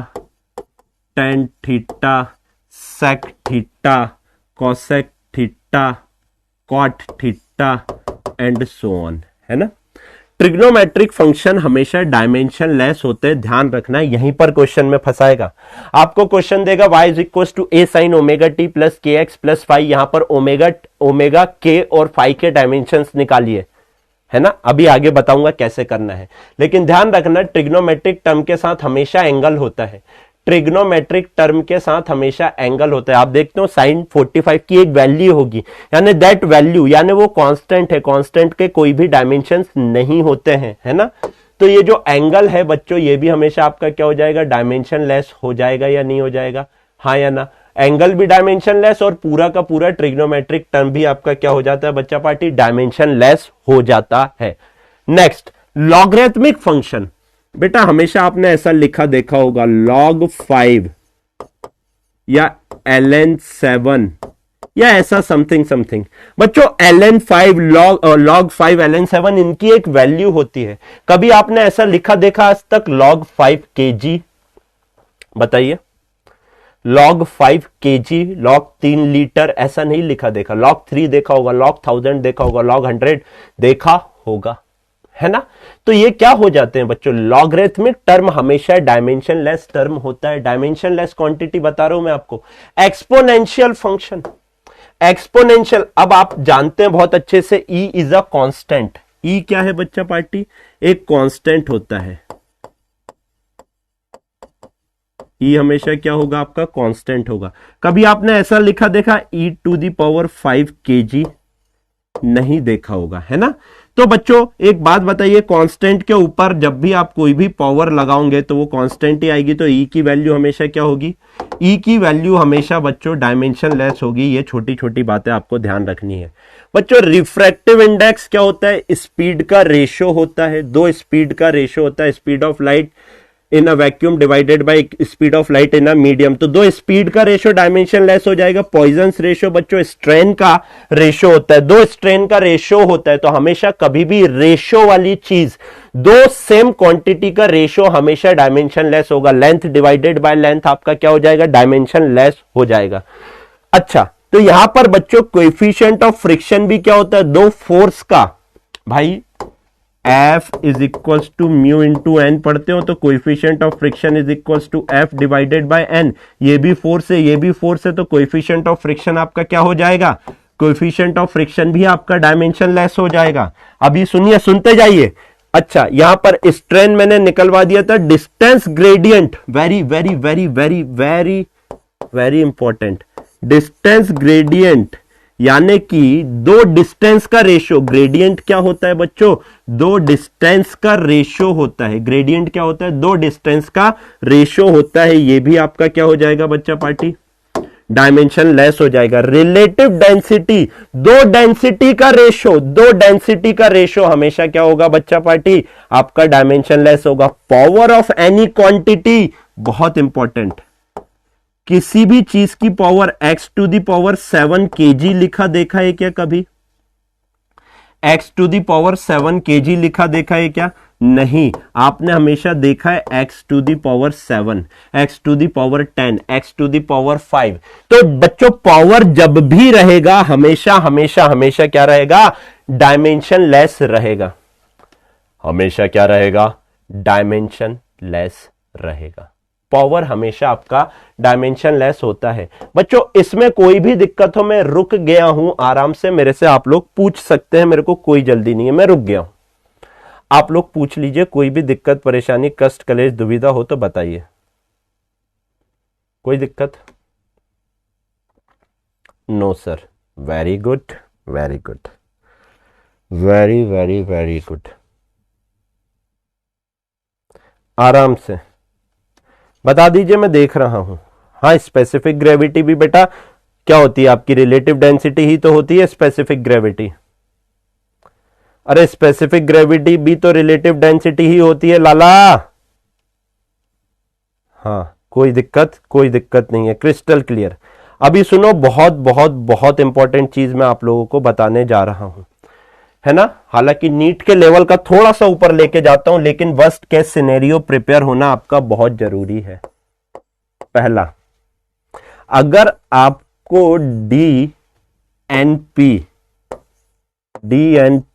tan theta, sec theta, cosec theta, cot theta and so on, है ना। ट्रिग्नोमेट्रिक फंक्शन हमेशा डायमेंशन लेस होते हैं, ध्यान रखना, यहीं पर क्वेश्चन में फंसाएगा। आपको क्वेश्चन देगा y is equal to a sin omega t plus k x plus five, यहां पर ओमेगा के और फाइव के डायमेंशंस निकालिए, है ना। अभी आगे बताऊंगा कैसे करना है, लेकिन ध्यान रखना ट्रिग्नोमेट्रिक टर्म के साथ हमेशा एंगल होता है। ट्रिग्नोमेट्रिक टर्म के साथ हमेशा एंगल होता है। आप देखते हो साइन 45 की एक वैल्यू होगी, यानी दैट वैल्यू, यानी वो कांस्टेंट है, कांस्टेंट के कोई भी डायमेंशंस नहीं होते हैं, है ना। तो ये जो एंगल है बच्चों, ये भी हमेशा आपका क्या हो जाएगा, डायमेंशन लेस हो जाएगा या नहीं हो जाएगा, हाँ या ना। एंगल भी डायमेंशन लेस और पूरा का पूरा ट्रिग्नोमेट्रिक टर्म भी आपका क्या हो जाता है बच्चा पार्टी, डायमेंशन लेस हो जाता है। Next, logarithmic function. बेटा हमेशा आपने ऐसा लिखा देखा होगा, log 5 या ln 7 या ऐसा समथिंग। बच्चों ln 5 log 5 ln 7 इनकी एक वैल्यू होती है। कभी आपने ऐसा लिखा देखा आज तक log 5 kg? बताइए, log 5 kg, log 3 लीटर, ऐसा नहीं लिखा देखा। log 3 देखा होगा, log 1000 देखा होगा, log 100 देखा होगा, है ना। तो ये क्या हो जाते हैं बच्चों, लॉगरिथमिक टर्म हमेशा डायमेंशन लेस टर्म होता है। डायमेंशन लेस क्वांटिटी बता रहा हूं मैं आपको। एक्सपोनेंशियल फंक्शन, एक्सपोनेंशियल, अब आप जानते हैं बहुत अच्छे से, ई इज अ कांस्टेंट। ई क्या है बच्चा पार्टी, एक कांस्टेंट होता है। ई हमेशा क्या होगा आपका, कांस्टेंट होगा। कभी आपने ऐसा लिखा देखा e to the power 5 kg? नहीं देखा होगा, है ना। तो बच्चों एक बात बताइए, कांस्टेंट के ऊपर जब भी आप कोई भी पावर लगाओगे तो वो कांस्टेंट ही आएगी, तो ई की वैल्यू हमेशा क्या होगी, ई की वैल्यू हमेशा बच्चों डायमेंशन लेस होगी। ये छोटी छोटी बातें आपको ध्यान रखनी है बच्चों। रिफ्रैक्टिव इंडेक्स क्या होता है, स्पीड का रेशियो होता है, दो स्पीड का रेशियो होता है, speed of light in a vacuum divided by speed of light in a medium. तो दो स्पीड का रेशियो डायमेंशन लेस हो जाएगा। पॉइजन्स रेशियो बच्चों स्ट्रेन का रेशियो होता है, दो स्ट्रेन का रेशियो होता है। तो हमेशा कभी भी रेशियो वाली चीज, दो सेम क्वांटिटी का रेशियो हमेशा डायमेंशन लेस होगा। लेंथ डिवाइडेड बाय लेंथ आपका क्या हो जाएगा, डायमेंशन लेस हो जाएगा। अच्छा, तो यहां पर बच्चों कोएफिशिएंट ऑफ फ्रिक्शन भी क्या होता है, दो फोर्स का, भाई F is equals to mu into N पढ़ते हो, तो coefficient of friction is equals to F divided by N. ये भी फोर्स है, ये भी फोर्स है, तो कोएफिशिएंट ऑफ फ्रिक्शन आपका क्या हो जाएगा, कोएफिशिएंट ऑफ फ्रिक्शन भी आपका डायमेंशन लेस हो जाएगा। अभी सुनिए, सुनते जाइए। अच्छा, यहां पर स्ट्रेन मैंने निकलवा दिया था, distance gradient, very very very very very very important. Distance gradient यानी कि दो डिस्टेंस का रेशियो, ग्रेडियंट क्या होता है बच्चों, दो डिस्टेंस का रेशियो होता है। ग्रेडियंट क्या होता है, दो डिस्टेंस का रेशियो होता है। ये भी आपका क्या हो जाएगा बच्चा पार्टी, डायमेंशन लेस हो जाएगा। रिलेटिव डेंसिटी, दो डेंसिटी का रेशियो, दो डेंसिटी का रेशियो हमेशा क्या होगा बच्चा पार्टी, आपका डायमेंशन लेस होगा। पावर ऑफ एनी क्वांटिटी, बहुत इंपॉर्टेंट, किसी भी चीज की power x to the power 7 kg लिखा देखा है क्या कभी, x to the power 7 kg लिखा देखा है क्या, नहीं। आपने हमेशा देखा है x to the power 7, x to the power 10, x to the power 5। तो बच्चों पावर जब भी रहेगा हमेशा हमेशा हमेशा क्या रहेगा, डायमेंशन लेस रहेगा। हमेशा क्या रहेगा, डायमेंशन लेस रहेगा। पावर हमेशा आपका डायमेंशन लेस होता है बच्चों। इसमें कोई भी दिक्कत हो, मैं रुक गया हूं, आराम से मेरे से आप लोग पूछ सकते हैं, मेरे को कोई जल्दी नहीं है, मैं रुक गया हूं, आप लोग पूछ लीजिए। कोई भी दिक्कत परेशानी कष्ट कलेश दुविधा हो तो बताइए। कोई दिक्कत? No sir, very good, very good, very very very good. आराम से बता दीजिए, मैं देख रहा हूं। हाँ, स्पेसिफिक ग्रेविटी भी बेटा क्या होती है आपकी, रिलेटिव डेंसिटी ही तो होती है स्पेसिफिक ग्रेविटी। अरे स्पेसिफिक ग्रेविटी भी तो रिलेटिव डेंसिटी ही होती है लाला। हाँ, कोई दिक्कत नहीं है, क्रिस्टल क्लियर। अभी सुनो, बहुत बहुत बहुत इंपॉर्टेंट चीज मैं आप लोगों को बताने जा रहा हूं, है ना। हालांकि नीट के लेवल का थोड़ा सा ऊपर लेके जाता हूं, लेकिन वर्स्ट केस सिनेरियो प्रिपेयर होना आपका बहुत जरूरी है। पहला, अगर आपको d n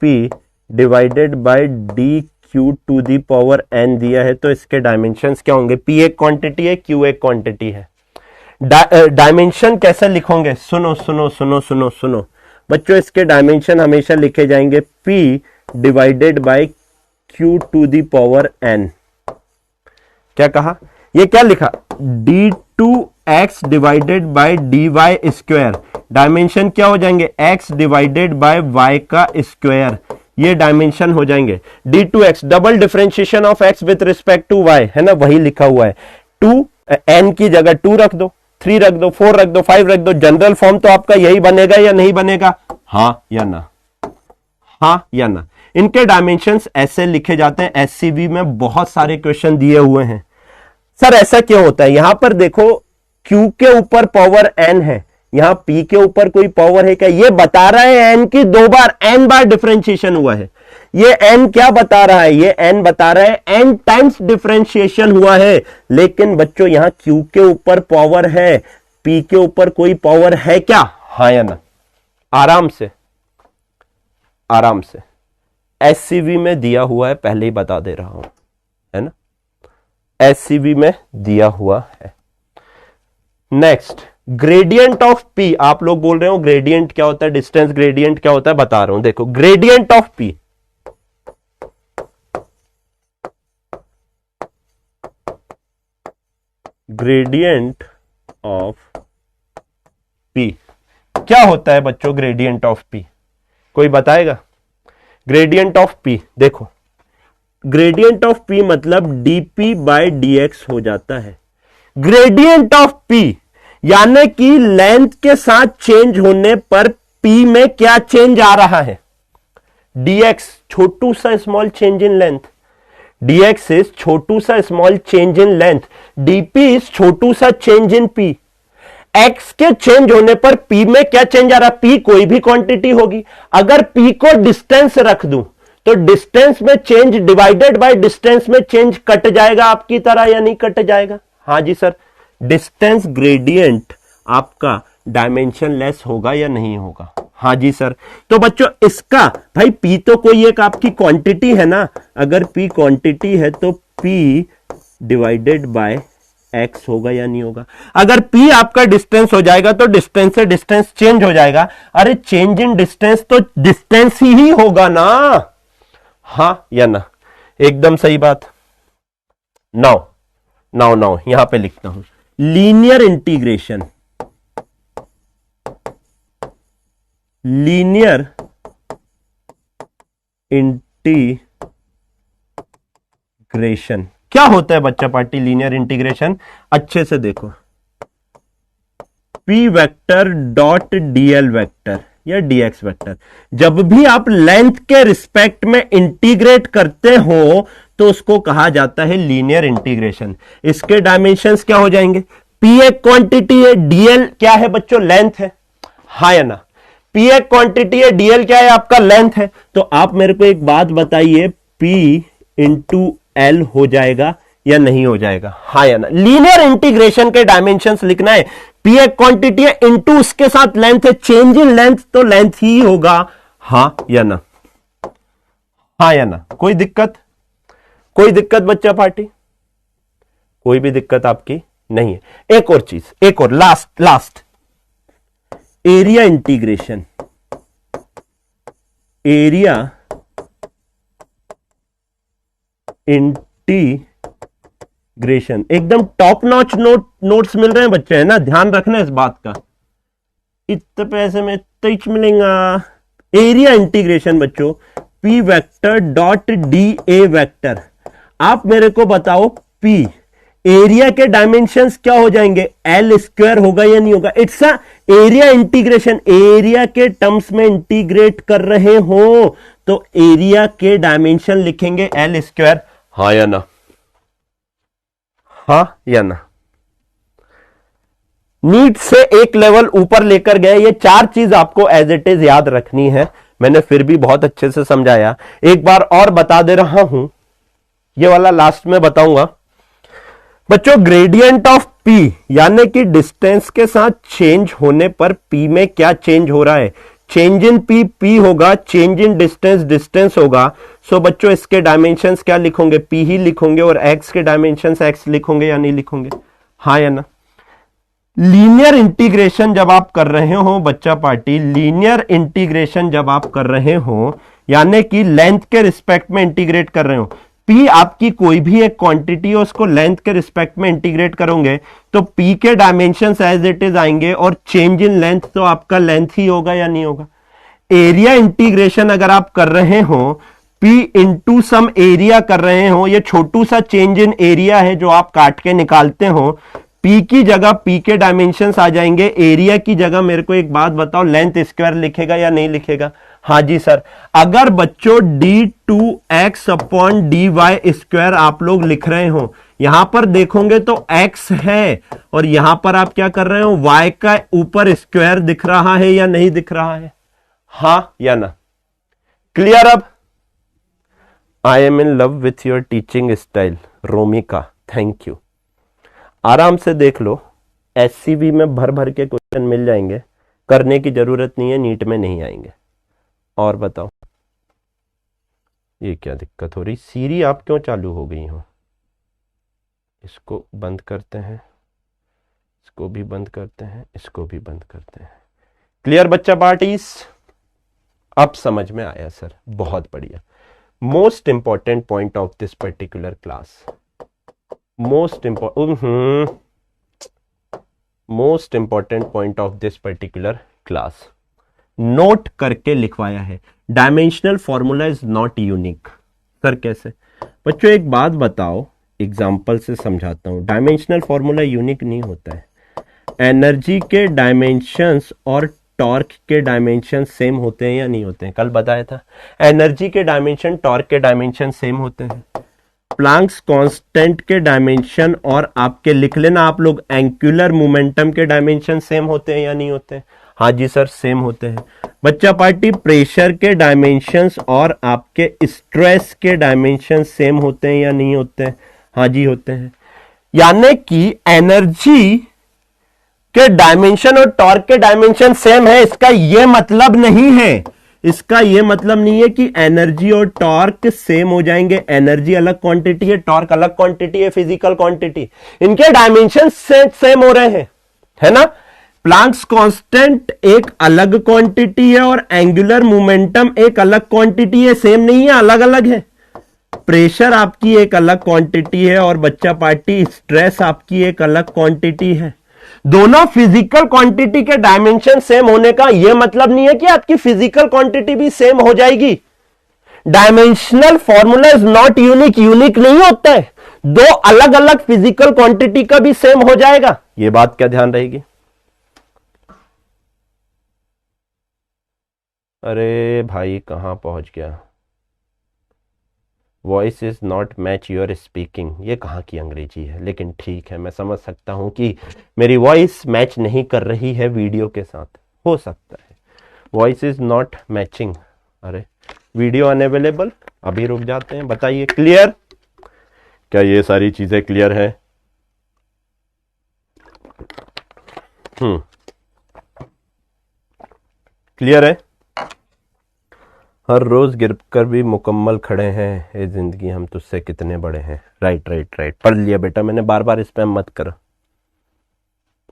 p divided by d q to the power n दिया है तो इसके डायमेंशंस क्या होंगे? पी एक क्वांटिटी है, क्यू एक क्वांटिटी है। डायमेंशन कैसे लिखोगे? सुनो सुनो सुनो सुनो सुनो बच्चों, इसके डायमेंशन हमेशा लिखे जाएंगे P divided by Q to the power n। क्या कहा? ये क्या लिखा? d2x divided by dy square. Dimension क्या हो जाएंगे? x डिवाइडेड बाय y का स्क्वायर। ये डायमेंशन हो जाएंगे d2x, double differentiation of x with respect to y, है ना, वही लिखा हुआ है। 2 n की जगह 2 रख दो, 3 रख दो, 4 रख दो, 5 रख दो। जनरल फॉर्म तो आपका यही बनेगा या नहीं बनेगा? हाँ या ना? हाँ या ना? इनके डायमेंशंस ऐसे लिखे जाते हैं। एससीबी में बहुत सारे क्वेश्चन दिए हुए हैं। सर ऐसा क्यों होता है? यहां पर देखो Q के ऊपर पावर n है, यहां P के ऊपर कोई पावर है क्या? ये बता रहा है n की n बार डिफरेंशिएशन हुआ है। ये n क्या बता रहा है? ये n बता रहा है n टाइम्स डिफरेंशिएशन हुआ है। लेकिन बच्चों यहां Q के ऊपर पावर है, P के ऊपर कोई पावर है क्या? हाँ या ना? आराम से, आराम से एससीबी में दिया हुआ है, पहले ही बता दे रहा हूं, है ना, एससीबी में दिया हुआ है। Next, gradient of P। आप लोग बोल रहे हो ग्रेडियंट क्या होता है, डिस्टेंस ग्रेडियंट क्या होता है, बता रहा हूं। देखो gradient of P, gradient of P क्या होता है बच्चों? ग्रेडियंट ऑफ P कोई बताएगा? ग्रेडियंट ऑफ P देखो, ग्रेडियंट ऑफ P मतलब dp बाय dx हो जाता है। ग्रेडियंट ऑफ P यानी कि लेंथ के साथ चेंज होने पर P में क्या चेंज आ रहा है? dx, छोटू सा small change in length. dx is छोटू सा small change in length, dp is छोटू सा चेंज इन P। x के चेंज होने पर P में क्या चेंज आ रहा है? P कोई भी क्वांटिटी होगी। अगर P को डिस्टेंस रख दूं तो डिस्टेंस में चेंज डिवाइडेड बाय डिस्टेंस में चेंज कट जाएगा आपकी तरह या नहीं कट जाएगा? हाँ जी सर। डिस्टेंस ग्रेडियंट आपका डायमेंशन लेस होगा या नहीं होगा? हाँ जी सर। तो बच्चों इसका भाई P तो कोई एक आपकी क्वांटिटी है ना, अगर P क्वांटिटी है तो P डिवाइडेड बाय x होगा या नहीं होगा? अगर P आपका डिस्टेंस हो जाएगा तो डिस्टेंस से डिस्टेंस चेंज हो जाएगा। अरे चेंज इन डिस्टेंस तो डिस्टेंस ही होगा ना, हाँ या ना? एकदम सही बात। नाउ नाउ नाउ यहां पे लिखता हूं लीनियर इंटीग्रेशन, लीनियर इंटीग्रेशन क्या होता है बच्चा पार्टी? लीनियर इंटीग्रेशन अच्छे से देखो, P vector dot dl vector या dx वेक्टर, जब भी आप लेंथ के रिस्पेक्ट में इंटीग्रेट करते हो तो उसको कहा जाता है लीनियर इंटीग्रेशन। इसके डायमेंशंस क्या हो जाएंगे? P एक क्वांटिटी है, dl क्या है बच्चों? लेंथ है, हाँ या ना? P एक क्वांटिटी है, dl क्या है? आपका लेंथ है। तो आप मेरे को एक बात बताइए, P इंटू L हो जाएगा या नहीं हो जाएगा? हाँ या ना? लीनियर इंटीग्रेशन के डायमेंशंस लिखना है, P एक क्वांटिटी है इंटू उसके साथ लेंथ है, चेंज इन लेंथ तो लेंथ ही होगा, हाँ या ना? हाँ या ना? कोई दिक्कत? कोई दिक्कत बच्चा पार्टी? कोई भी दिक्कत आपकी नहीं है। एक और चीज, एक और last area integration, area integration एकदम टॉप नॉच नोट्स मिल रहे हैं बच्चे, है ना? ध्यान रखना इस बात का, इतने पैसे में इतना मिलेगा। एरिया इंटीग्रेशन बच्चों, P vector dot dA vector. आप मेरे को बताओ P एरिया के डायमेंशंस क्या हो जाएंगे? L स्क्वायर होगा या नहीं होगा? It's a area integration, area के टर्म्स में इंटीग्रेट कर रहे हो तो एरिया के डायमेंशन लिखेंगे L स्क्वायर, हाँ या ना? हाँ या ना? नीट से एक लेवल ऊपर लेकर गए। ये 4 चीज आपको एज इट इज याद रखनी है, मैंने फिर भी बहुत अच्छे से समझाया। एक बार और बता दे रहा हूं, ये वाला लास्ट में बताऊंगा बच्चों। ग्रेडियंट ऑफ पी, यानी कि डिस्टेंस के साथ चेंज होने पर पी में क्या चेंज हो रहा है, चेंज इन पी पी होगा, चेंज इन डिस्टेंस डिस्टेंस होगा। सो बच्चों इसके डायमेंशंस क्या लिखोगे, पी ही लिखोगे, और एक्स के डायमेंशंस एक्स लिखोगे या नहीं लिखोगे, हाँ या ना। लीनियर इंटीग्रेशन जब आप कर रहे हो बच्चा पार्टी, लीनियर इंटीग्रेशन जब आप कर रहे हो यानी कि लेंथ के रिस्पेक्ट में इंटीग्रेट कर रहे हो, P आपकी कोई भी एक क्वांटिटी है उसको लेंथ के रिस्पेक्ट में इंटीग्रेट करोगे तो P के डायमेंशंस एज इट इज आएंगे और चेंज इन लेंथ तो आपका लेंथ ही होगा या नहीं होगा। एरिया इंटीग्रेशन अगर आप कर रहे हो, P इंटू सम एरिया कर रहे हो, ये छोटू सा चेंज इन एरिया है जो आप काट के निकालते हो, P की जगह P के डायमेंशंस आ जाएंगे, एरिया की जगह मेरे को एक बात बताओ, लेंथ स्क्वायर लिखेगा या नहीं लिखेगा, हाँ जी सर। अगर बच्चों d2x अपॉन dy स्क्वायर आप लोग लिख रहे हो, यहां पर देखोगे तो x है और यहां पर आप क्या कर रहे हो, y का ऊपर स्क्वायर दिख रहा है या नहीं दिख रहा है, हाँ या ना। क्लियर अब। I am in love with your teaching style Romika, thank you. आराम से देख लो, एससीबी में भर भर के क्वेश्चन मिल जाएंगे, करने की जरूरत नहीं है, नीट में नहीं आएंगे। और बताओ ये क्या दिक्कत हो रही, सीरी आप क्यों चालू हो गई हो, इसको बंद करते हैं, इसको भी बंद करते हैं, इसको भी बंद करते हैं। क्लियर बच्चा पार्टीज, अब समझ में आया सर, बहुत बढ़िया। Most important point of this particular class, most important point of this particular class, note करके लिखवाया है। Dimensional formula is not unique. Sir कैसे बच्चों, एक बात बताओ, एग्जांपल से समझाता हूं। डायमेंशनल फॉर्मूला यूनिक नहीं होता है, एनर्जी के डायमेंशंस और टॉर्क के डायमेंशन सेम होते हैं या नहीं होते हैं, कल बताया था, एनर्जी के डायमेंशन टॉर्क के डायमेंशन सेम होते हैं। प्लैंक्स कांस्टेंट के डायमेंशन और आपके लिख लेना आप लोग एंगुलर मोमेंटम के डायमेंशन सेम होते हैं या नहीं होते हैं, हाँ जी सर सेम होते हैं। बच्चा पार्टी प्रेशर के डायमेंशंस और आपके स्ट्रेस के डायमेंशन सेम होते हैं या नहीं होते हैं, हाँ जी होते हैं। यानी कि एनर्जी के डायमेंशन और टॉर्क के डायमेंशन सेम है, इसका यह मतलब नहीं है, इसका यह मतलब नहीं है कि एनर्जी और टॉर्क सेम हो जाएंगे। एनर्जी अलग क्वांटिटी है, टॉर्क अलग क्वांटिटी है, फिजिकल क्वांटिटी, इनके डायमेंशन सेम हो रहे हैं, है ना। प्लैंक्स कांस्टेंट एक अलग क्वांटिटी है और एंगुलर मोमेंटम एक अलग क्वांटिटी है, सेम नहीं है, अलग अलग है। प्रेशर आपकी एक अलग क्वांटिटी है और बच्चा पार्टी स्ट्रेस आपकी एक अलग क्वांटिटी है। दोनों फिजिकल क्वांटिटी के डायमेंशन सेम होने का यह मतलब नहीं है कि आपकी फिजिकल क्वांटिटी भी सेम हो जाएगी। Dimensional formula is not unique, unique नहीं होता है, दो अलग अलग फिजिकल क्वांटिटी का भी सेम हो जाएगा, यह बात क्या ध्यान रहेगी। अरे भाई कहां पहुंच गया, voice is not match your speaking, ये कहाँ की अंग्रेजी है, लेकिन ठीक है मैं समझ सकता हूं कि मेरी वॉइस मैच नहीं कर रही है वीडियो के साथ, हो सकता है वॉइस इज नॉट मैचिंग। अरे वीडियो अनअवेलेबल, अभी रुक जाते हैं, बताइए क्लियर, क्या ये सारी चीजें क्लियर है। क्लियर है। हर रोज गिर कर भी मुकम्मल खड़े हैं, ये जिंदगी हम तुझसे कितने बड़े हैं। राइट राइट राइट, पढ़ लिया बेटा मैंने, बार बार स्पैम मत करो।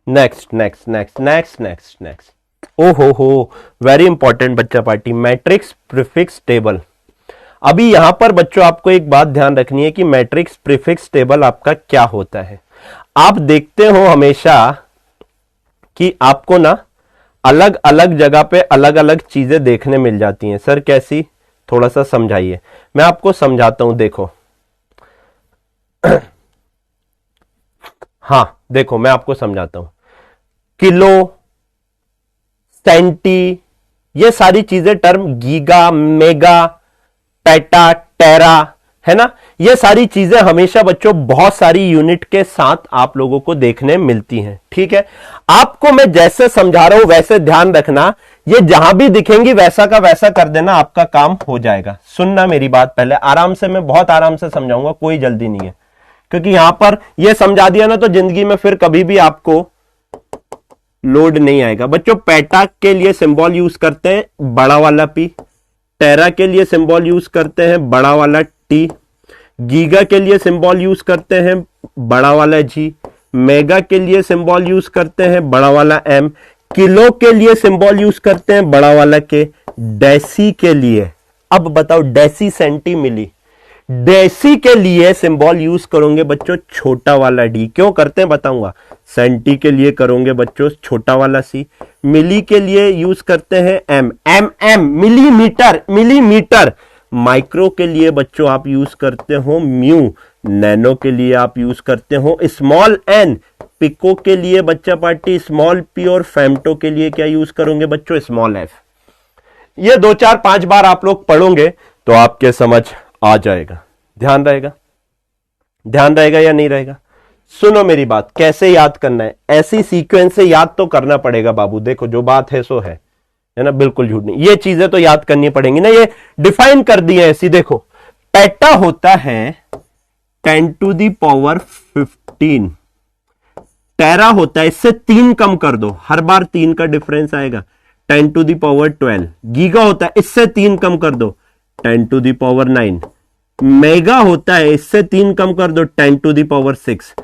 Next next next next next next, ओ हो वेरी इंपॉर्टेंट बच्चा पार्टी, मैट्रिक्स प्रीफिक्स टेबल। अभी यहां पर बच्चों आपको एक बात ध्यान रखनी है कि मैट्रिक्स प्रीफिक्स टेबल आपका क्या होता है। आप देखते हो हमेशा कि आपको ना अलग अलग जगह पे अलग अलग चीजें देखने मिल जाती हैं। सर कैसी, थोड़ा सा समझाइए, मैं आपको समझाता हूं, देखो हाँ देखो मैं आपको समझाता हूं, किलो, सेंटी, ये सारी चीजें टर्म, गीगा, मेगा, पेटा, टेरा, है ना, ये सारी चीजें हमेशा बच्चों बहुत सारी यूनिट के साथ आप लोगों को देखने मिलती हैं। ठीक है, आपको मैं जैसे समझा रहा हूं वैसे ध्यान रखना, ये जहां भी दिखेंगी वैसा का वैसा कर देना, आपका काम हो जाएगा। सुनना मेरी बात पहले, आराम से, मैं बहुत आराम से समझाऊंगा, कोई जल्दी नहीं है। क्योंकि यहां पर यह समझा दिया ना तो जिंदगी में फिर कभी भी आपको लोड नहीं आएगा। बच्चों पेटा के लिए सिंबल यूज करते हैं बड़ा वाला पी, टेरा के लिए सिंबल यूज करते हैं बड़ा वाला टी, गीगा के लिए सिंबल यूज करते हैं बड़ा वाला जी, मेगा के लिए सिंबल यूज करते हैं बड़ा वाला एम, किलो के लिए सिंबल यूज करते हैं बड़ा वाला के, डेसी के लिए, अब बताओ डेसी सेंटी मिली, डेसी के लिए सिंबल यूज करोगे बच्चों छोटा वाला डी, क्यों करते हैं बताऊंगा, सेंटी के लिए करोगे बच्चों छोटा वाला सी, मिली के लिए यूज करते हैं M, M M millimetre, millimetre, micro के लिए बच्चों आप यूज करते हो म्यू, नैनो के लिए आप यूज करते हो स्मॉल एन, पिको के लिए बच्चा पार्टी स्मॉल पी, और फेम्टो के लिए क्या यूज करोगे बच्चों स्मॉल एफ। ये 2 4 5 बार आप लोग पढ़ोगे तो आपके समझ आ जाएगा। ध्यान रहेगा, ध्यान रहेगा या नहीं रहेगा? सुनो मेरी बात, कैसे याद करना है, ऐसी सीक्वेंस से याद तो करना पड़ेगा बाबू। देखो जो बात है सो है ना, बिल्कुल झूठ नहीं, ये चीजें तो याद करनी पड़ेंगी ना, ये डिफाइन कर दी है ऐसी। देखो पेटा होता है 10 टू दी पावर 15, टेरा होता है, इससे 3 कम कर दो, हर बार 3 का डिफरेंस आएगा, 10 टू दी पावर 12, गीगा होता है, इससे 3 कम कर दो, 10 टू दी पावर 9, मेगा होता है, इससे 3 कम कर दो, 10 टू दी पावर 6,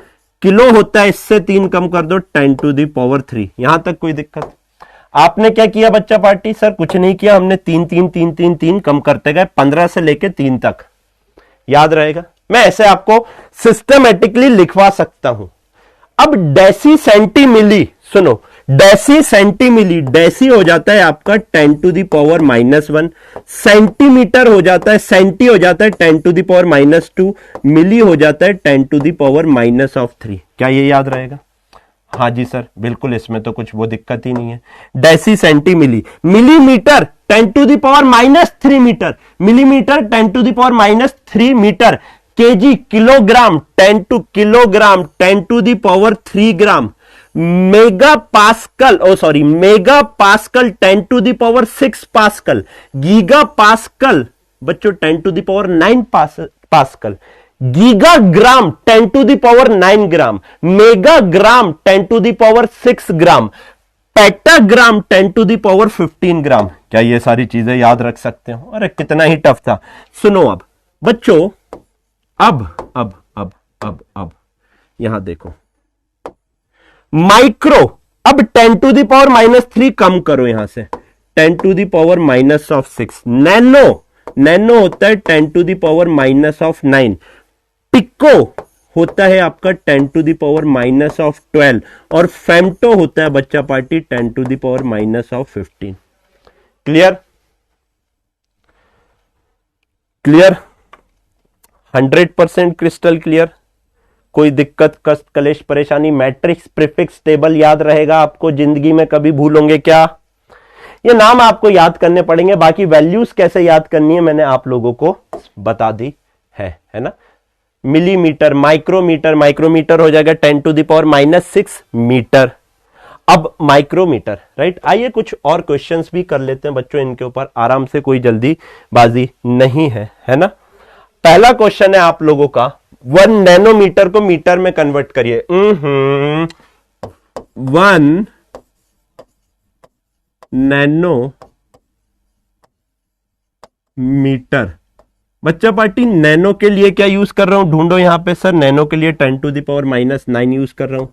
किलो होता है, इससे 3 कम कर दो, 10 टू दी पावर 3। यहां तक कोई दिक्कत? आपने क्या किया बच्चा पार्टी? सर कुछ नहीं किया, हमने 3 3 3 3 3 कम करते गए, 15 से लेके 3 तक। याद रहेगा? मैं ऐसे आपको सिस्टमेटिकली लिखवा सकता हूं। अब डेसी सेंटी मिली, सुनो डेसी सेंटी मिली, डेसी हो जाता है आपका 10 टू दी पावर -1, सेंटीमीटर हो जाता है, सेंटी हो जाता है 10 टू दी पावर -2, मिली हो जाता है 10 टू दी पावर -3। क्या ये याद रहेगा? हाँ जी सर बिल्कुल, इसमें तो कुछ वो दिक्कत ही नहीं है। Deci centi milli, millimetre 10 to the power -3 metre, millimetre 10 to the power -3 metre, KG kilogram 10 to kilogram 10 to the power 3 gram, mega pascal, mega pascal 10 to the power 6 pascal, giga pascal बच्चों 10 to the power 9 pascal, giga gram 10 to the power 9 gram, mega gram 10 to the power 6 gram, petagram 10 to the power 15 ग्राम। क्या ये सारी चीजें याद रख सकते हो? अरे कितना ही टफ था। सुनो अब बच्चों, अब यहां देखो, माइक्रो, अब 10 टू दी पावर -3 कम करो यहां से, 10 to the power -6, nano, nano होता है 10 टू दी पावर -9, पिको होता है आपका 10 टू दी पावर -12, और फेम्टो होता है बच्चा party 10 to the power -15। Clear? Clear? 100% crystal clear? कोई दिक्कत, कष्ट, कलेश, परेशानी? मैट्रिक्स, प्रीफिक्स, टेबल याद रहेगा आपको? जिंदगी में कभी भूलोगे क्या? ये नाम आपको याद करने पड़ेंगे, बाकी वैल्यूज कैसे याद करनी है मैंने आप लोगों को बता दी है ना। मिलीमीटर, माइक्रोमीटर, माइक्रोमीटर हो जाएगा 10 टू द पावर -6 मीटर। अब माइक्रोमीटर, राइट। आइए कुछ और क्वेश्चंस भी कर लेते हैं बच्चों इनके ऊपर आराम से, कोई जल्दीबाजी नहीं है ना। पहला क्वेश्चन है आप लोगों का, 1 नैनोमीटर को मीटर में कन्वर्ट करिए। 1 नैनोमीटर, बच्चा पार्टी नैनो के लिए क्या यूज कर रहा हूं, ढूंढो यहां पे। सर नैनो के लिए 10 टू द पावर -9 यूज कर रहा हूं,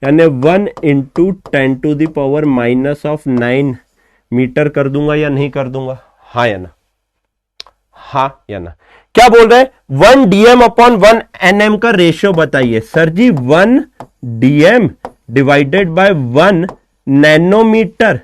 यानी 1 इंटू 10 टू द पावर -9 मीटर कर दूंगा या नहीं कर दूंगा? हाँ या ना? हाँ या ना? क्या बोल रहे हैं? 1 dm अपॉन 1 nm का रेशियो बताइए। Sir ji 1 dm divided by 1 nanometre.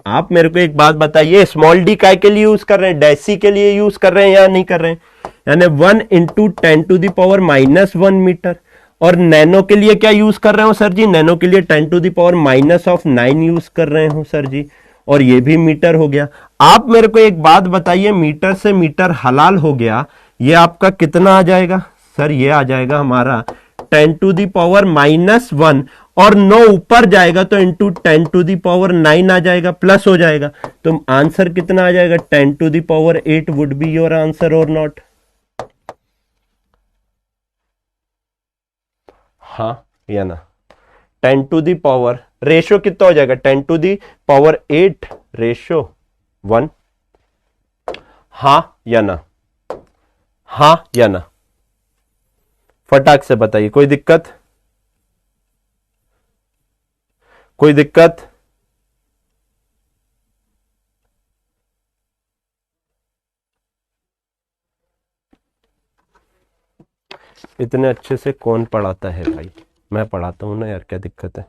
आप मेरे को एक बात बताइए, स्मॉल डी काय के लिए यूज कर रहे हैं, डेसी के लिए यूज कर रहे हैं या नहीं कर रहे हैं? यानी 1 इंटू 10 टू द पावर -1 मीटर। और नैनो के लिए क्या यूज कर रहे हो सर जी? नैनो के लिए 10 टू द पावर -9 यूज कर रहे हो सर जी, और ये भी मीटर हो गया। आप मेरे को एक बात बताइए, मीटर से मीटर हलाल हो गया, ये आपका कितना आ जाएगा? सर ये आ जाएगा हमारा 10 टू दी पावर -1, और 9 ऊपर जाएगा तो इंटू 10 टू दी पावर 9 आ जाएगा, प्लस हो जाएगा, तो आंसर कितना आ जाएगा? 10 to the power 8 would be your answer और नॉट? हाँ या ना? 10 टू दी पावर, रेशो कितना हो जाएगा? 10 टू दी पावर 8 रेशो 1। हाँ या ना? हाँ या ना? फटाक से बताइए, कोई दिक्कत? कोई दिक्कत? इतने अच्छे से कौन पढ़ाता है भाई? मैं पढ़ाता हूं ना यार, क्या दिक्कत है?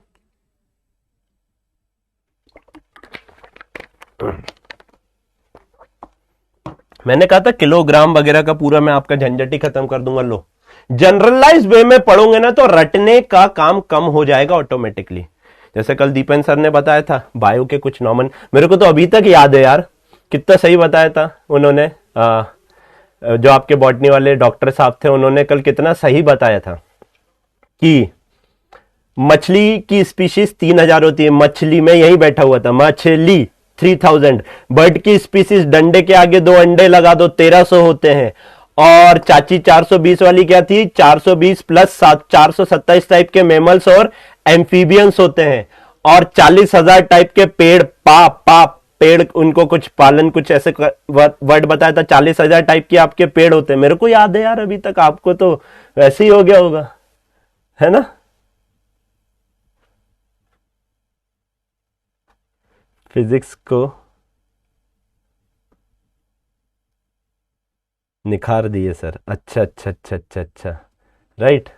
मैंने कहा था किलोग्राम वगैरह का पूरा मैं आपका झंझट ही खत्म कर दूंगा। लो, जनरलाइज वे में पढ़ोगे ना तो रटने का काम कम हो जाएगा ऑटोमेटिकली। जैसे कल दीपन सर ने बताया था बायो के कुछ नॉर्मल, मेरे को तो अभी तक याद है यार, कितना सही बताया था उन्होंने। जो आपके बॉटनी वाले डॉक्टर साहब थे, उन्होंने कल कितना सही बताया था कि मछली की स्पीशीज 3000 होती है। मछली में यही बैठा हुआ था, मछली 3000। बर्ड की स्पीशीज डंडे के आगे 2 अंडे लगा दो 1300 होते हैं। और चाची 420 वाली क्या थी? 420 प्लस 427 टाइप के मेमल्स और एम्फीबियंस होते हैं। और 40,000 टाइप के पेड़, पेड़, उनको कुछ पालन कुछ ऐसे वर्ड बताया था। 40,000 टाइप के आपके पेड़ होते हैं। मेरे को याद है यार अभी तक, आपको तो वैसे ही हो गया होगा, है ना? फिजिक्स को निखार दिए सर। अच्छा अच्छा अच्छा अच्छा अच्छा, right.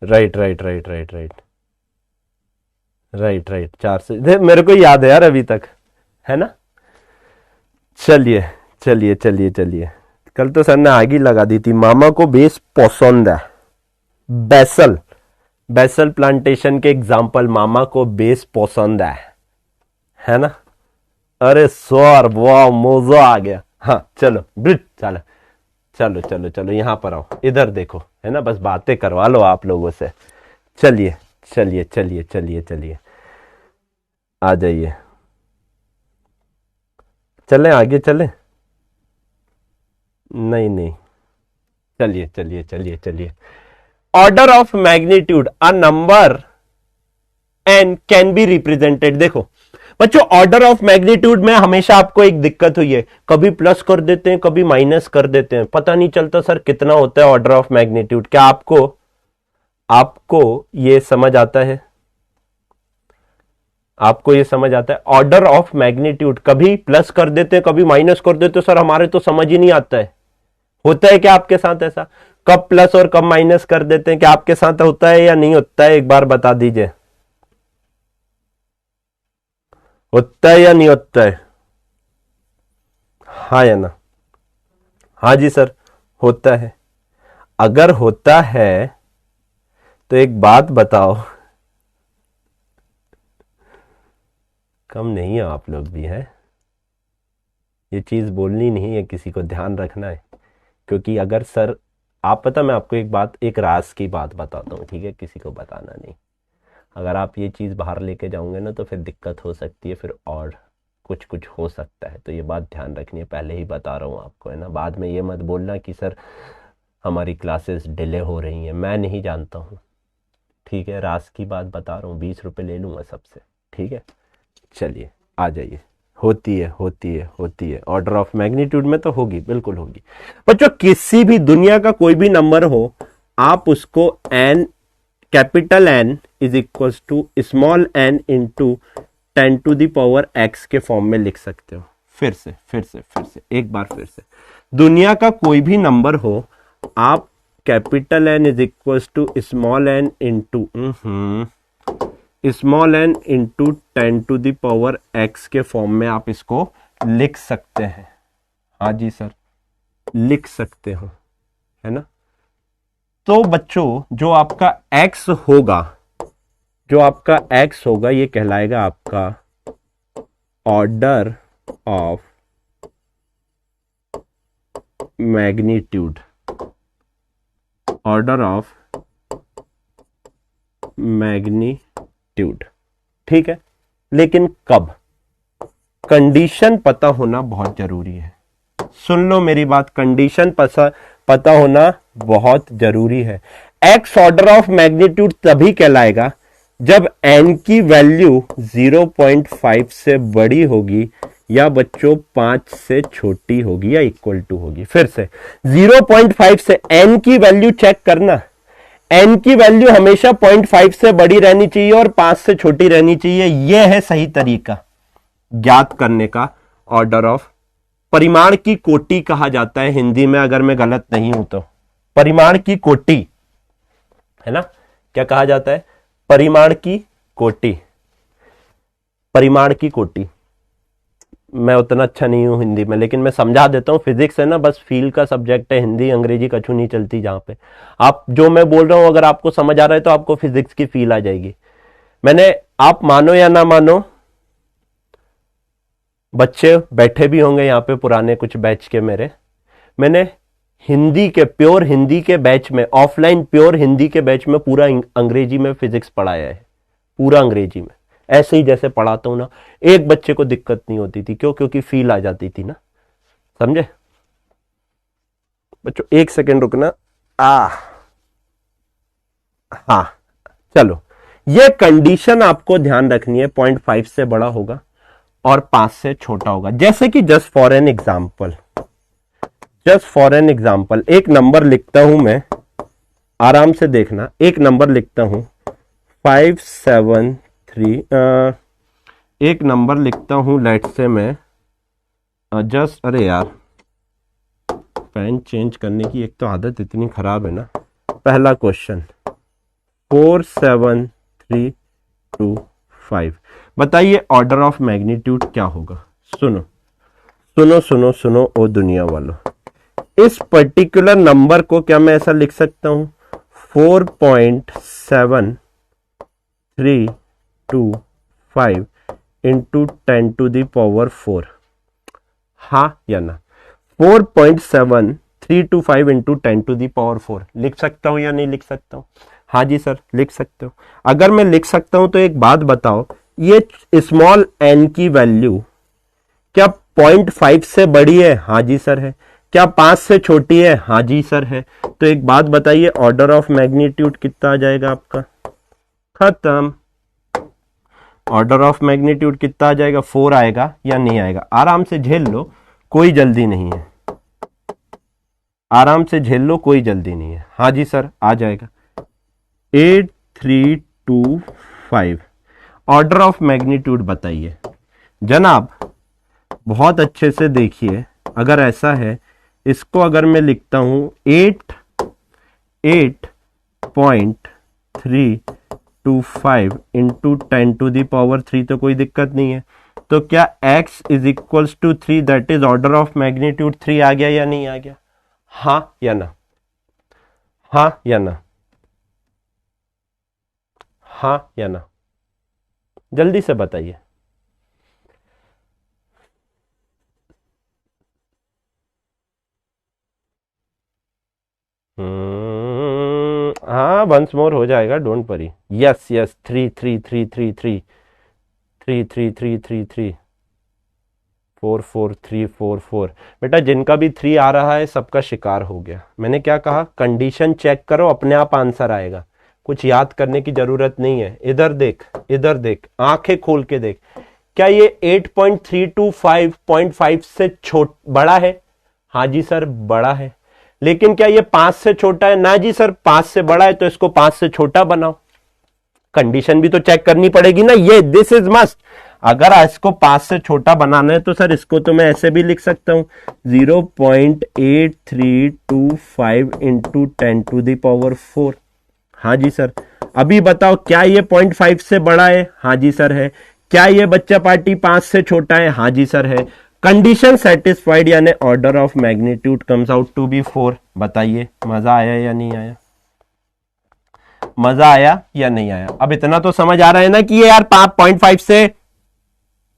Right right right right right right right 4 से मेरे को याद है यार अभी तक, है ना? चलिए चलिए चलिए चलिए, कल तो सर ने आग ही लगा दी थी। मामा को बेस पसंद है। बैसल, बैसल प्लांटेशन के एग्जाम्पल, मामा को बेस पसंद है ना? अरे सर वाह, मजा आ गया। हाँ चलो ब्रिज, चलो चलो चलो चलो, यहां पर आओ, इधर देखो, है ना? बस बातें करवा लो आप लोगों से। चलिए चलिए चलिए चलिए चलिए, आ जाइए, चलें आगे चलें? नहीं नहीं, चलिए चलिए चलिए चलिए। Order of magnitude, a number n can be represented. देखो बच्चों, ऑर्डर ऑफ मैग्नीट्यूड में हमेशा आपको एक दिक्कत हुई है, कभी प्लस कर देते हैं कभी माइनस कर देते हैं, पता नहीं चलता सर कितना होता है ऑर्डर ऑफ मैग्नीट्यूड। क्या आपको आपको ये समझ आता है? आपको ये समझ आता है ऑर्डर ऑफ मैग्नीट्यूड? कभी प्लस कर देते हैं कभी माइनस कर देते हैं, सर हमारे तो समझ ही नहीं आता है। होता है क्या आपके साथ ऐसा? कब प्लस और कब माइनस कर देते हैं? क्या आपके साथ होता है या नहीं होता है? एक बार बता दीजिए, होता है या नहीं होता है? हाँ या ना? हाँ जी सर, होता है। अगर होता है तो एक बात बताओ, कम नहीं है आप लोग भी, हैं? ये चीज बोलनी नहीं है, किसी को ध्यान रखना है। क्योंकि अगर सर, आप पता, मैं आपको एक बात, एक राज की बात बताता हूँ, ठीक है? किसी को बताना नहीं। अगर आप ये चीज़ बाहर लेके जाओगे ना तो फिर दिक्कत हो सकती है, फिर और कुछ कुछ हो सकता है। तो ये बात ध्यान रखनी है, पहले ही बता रहा हूँ आपको, है ना? बाद में ये मत बोलना कि सर हमारी क्लासेस डिले हो रही हैं। मैं नहीं जानता हूँ, ठीक है? राज की बात बता रहा हूँ, 20 रुपये ले लूँगा सबसे, ठीक है? चलिए आ जाइए। होती है होती है होती है, ऑर्डर ऑफ मैग्नीट्यूड में तो होगी, बिल्कुल होगी। बच्चों किसी भी दुनिया का कोई भी नंबर हो, आप उसको n, capital N is equal to small n into 10 to the power x के फॉर्म में लिख सकते हो। फिर से एक बार फिर से, दुनिया का कोई भी नंबर हो, आप capital N is equal to small n into small n into 10 to the power x के फॉर्म में आप इसको लिख सकते हैं। हाँ जी सर, लिख सकते हो, है ना? तो बच्चों जो आपका x होगा, जो आपका x होगा, ये कहलाएगा आपका order of magnitude. Order of magnitude, ठीक है? लेकिन कब? कंडीशन पता होना बहुत जरूरी है। सुन लो मेरी बात, कंडीशन पता होना बहुत जरूरी है। एक्स ऑर्डर ऑफ मैग्नीट्यूड तभी कहलाएगा जब n की वैल्यू 0.5 से बड़ी होगी या बच्चों 5 से छोटी होगी या इक्वल टू होगी। फिर से 0.5 से n की वैल्यू चेक करना, n की वैल्यू हमेशा 0.5 से बड़ी रहनी चाहिए और 5 से छोटी रहनी चाहिए। यह है सही तरीका ज्ञात करने का ऑर्डर ऑफ। परिमाण की कोटि कहा जाता है हिंदी में, अगर मैं गलत नहीं हूं तो। परिमाण की कोटि है ना, क्या कहा जाता है? परिमाण की कोटि। परिमाण की कोटि। मैं उतना अच्छा नहीं हूं हिंदी में, लेकिन मैं समझा देता हूं। फिजिक्स है ना, बस फील का सब्जेक्ट है, हिंदी अंग्रेजी कछु नहीं चलती। जहां पे आप जो मैं बोल रहा हूं अगर आपको समझ आ रहा है तो आपको फिजिक्स की फील आ जाएगी। मैंने, आप मानो या ना मानो, बच्चे बैठे भी होंगे यहाँ पे पुराने कुछ बैच के मेरे, मैंने हिंदी के प्योर हिंदी के बैच में, ऑफलाइन प्योर हिंदी के बैच में पूरा अंग्रेजी में फिजिक्स पढ़ाया है, पूरा अंग्रेजी में। ऐसे ही जैसे पढ़ाता हूं ना, एक बच्चे को दिक्कत नहीं होती थी। क्यों? क्योंकि फील आ जाती थी ना, समझे बच्चों? एक सेकेंड रुकना। हाँ चलो, ये कंडीशन आपको ध्यान रखनी है, 0.5 से बड़ा होगा और 5 से छोटा होगा। जैसे कि जस्ट फॉर एन एग्जाम्पल एक नंबर लिखता हूं मैं, आराम से देखना। एक नंबर लिखता हूं 573, एक नंबर लिखता हूं लेट से मैं जस्ट, अरे यार पेन चेंज करने की एक तो आदत इतनी खराब है ना। पहला क्वेश्चन 47325, बताइए ऑर्डर ऑफ मैग्नीट्यूड क्या होगा? सुनो सुनो सुनो सुनो ओ दुनिया वालों, इस पर्टिकुलर नंबर को क्या मैं ऐसा लिख सकता हूं? 4.7325 इंटू 10 टू द पावर 4, हाँ या ना? 4.7325 इंटू 10 टू द पावर 4 लिख सकता हूं या नहीं लिख सकता हूं? हाँ जी सर, लिख सकते हो। अगर मैं लिख सकता हूं तो एक बात बताओ, ये स्मॉल n की वैल्यू क्या 0.5 से बड़ी है? हाँ जी सर है। क्या 5 से छोटी है? हाँ जी सर है। तो एक बात बताइए, ऑर्डर ऑफ मैग्नीट्यूड कितना आ जाएगा आपका? खत्म। ऑर्डर ऑफ मैग्नीट्यूड कितना आ जाएगा? 4 आएगा या नहीं आएगा? आराम से झेल लो, कोई जल्दी नहीं है। आराम से झेल लो, कोई जल्दी नहीं है। हाँ जी सर, आ जाएगा 8325। ऑर्डर ऑफ मैग्नीट्यूड बताइए जनाब, बहुत अच्छे से देखिए। अगर ऐसा है, इसको अगर मैं लिखता हूं 8.325 इंटू 10 टू द पावर 3, तो कोई दिक्कत नहीं है। तो क्या x is equals to 3, that is order of magnitude 3 आ गया या नहीं आ गया? हाँ या ना? हाँ या ना? हाँ या ना? जल्दी से बताइए। हाँ, वंस मोर हो जाएगा, डोंट वरी। Yes yes, 33333 33333 44344। बेटा जिनका भी 3 आ रहा है सबका शिकार हो गया। मैंने क्या कहा? कंडीशन चेक करो, अपने आप आंसर आएगा, कुछ याद करने की जरूरत नहीं है। इधर देख, इधर देख, आंखें खोल के देख। क्या ये 8.325.5 से बड़ा है? हाँ जी सर, बड़ा है। लेकिन क्या ये 5 से छोटा है? ना जी सर, 5 से बड़ा है, तो इसको 5 से छोटा बनाओ। कंडीशन भी तो चेक करनी पड़ेगी ना, ये दिस इज मस्ट। अगर इसको 5 से छोटा बनाना है तो सर इसको तो मैं ऐसे भी लिख सकता हूं 0.8325 इंटू 10 टू द पावर 4। हाँ जी सर। अभी बताओ, क्या ये 0.5 से बड़ा है? हाँ जी सर है। क्या ये बच्चा पार्टी 5 से छोटा है? हाँ जी सर है। कंडीशन सेटिस्फाइड, यानी order of magnitude comes out to be 4। बताइए, मजा आया या नहीं आया? मजा आया या नहीं आया? अब इतना तो समझ आ रहा है ना कि ये यार 0.5 से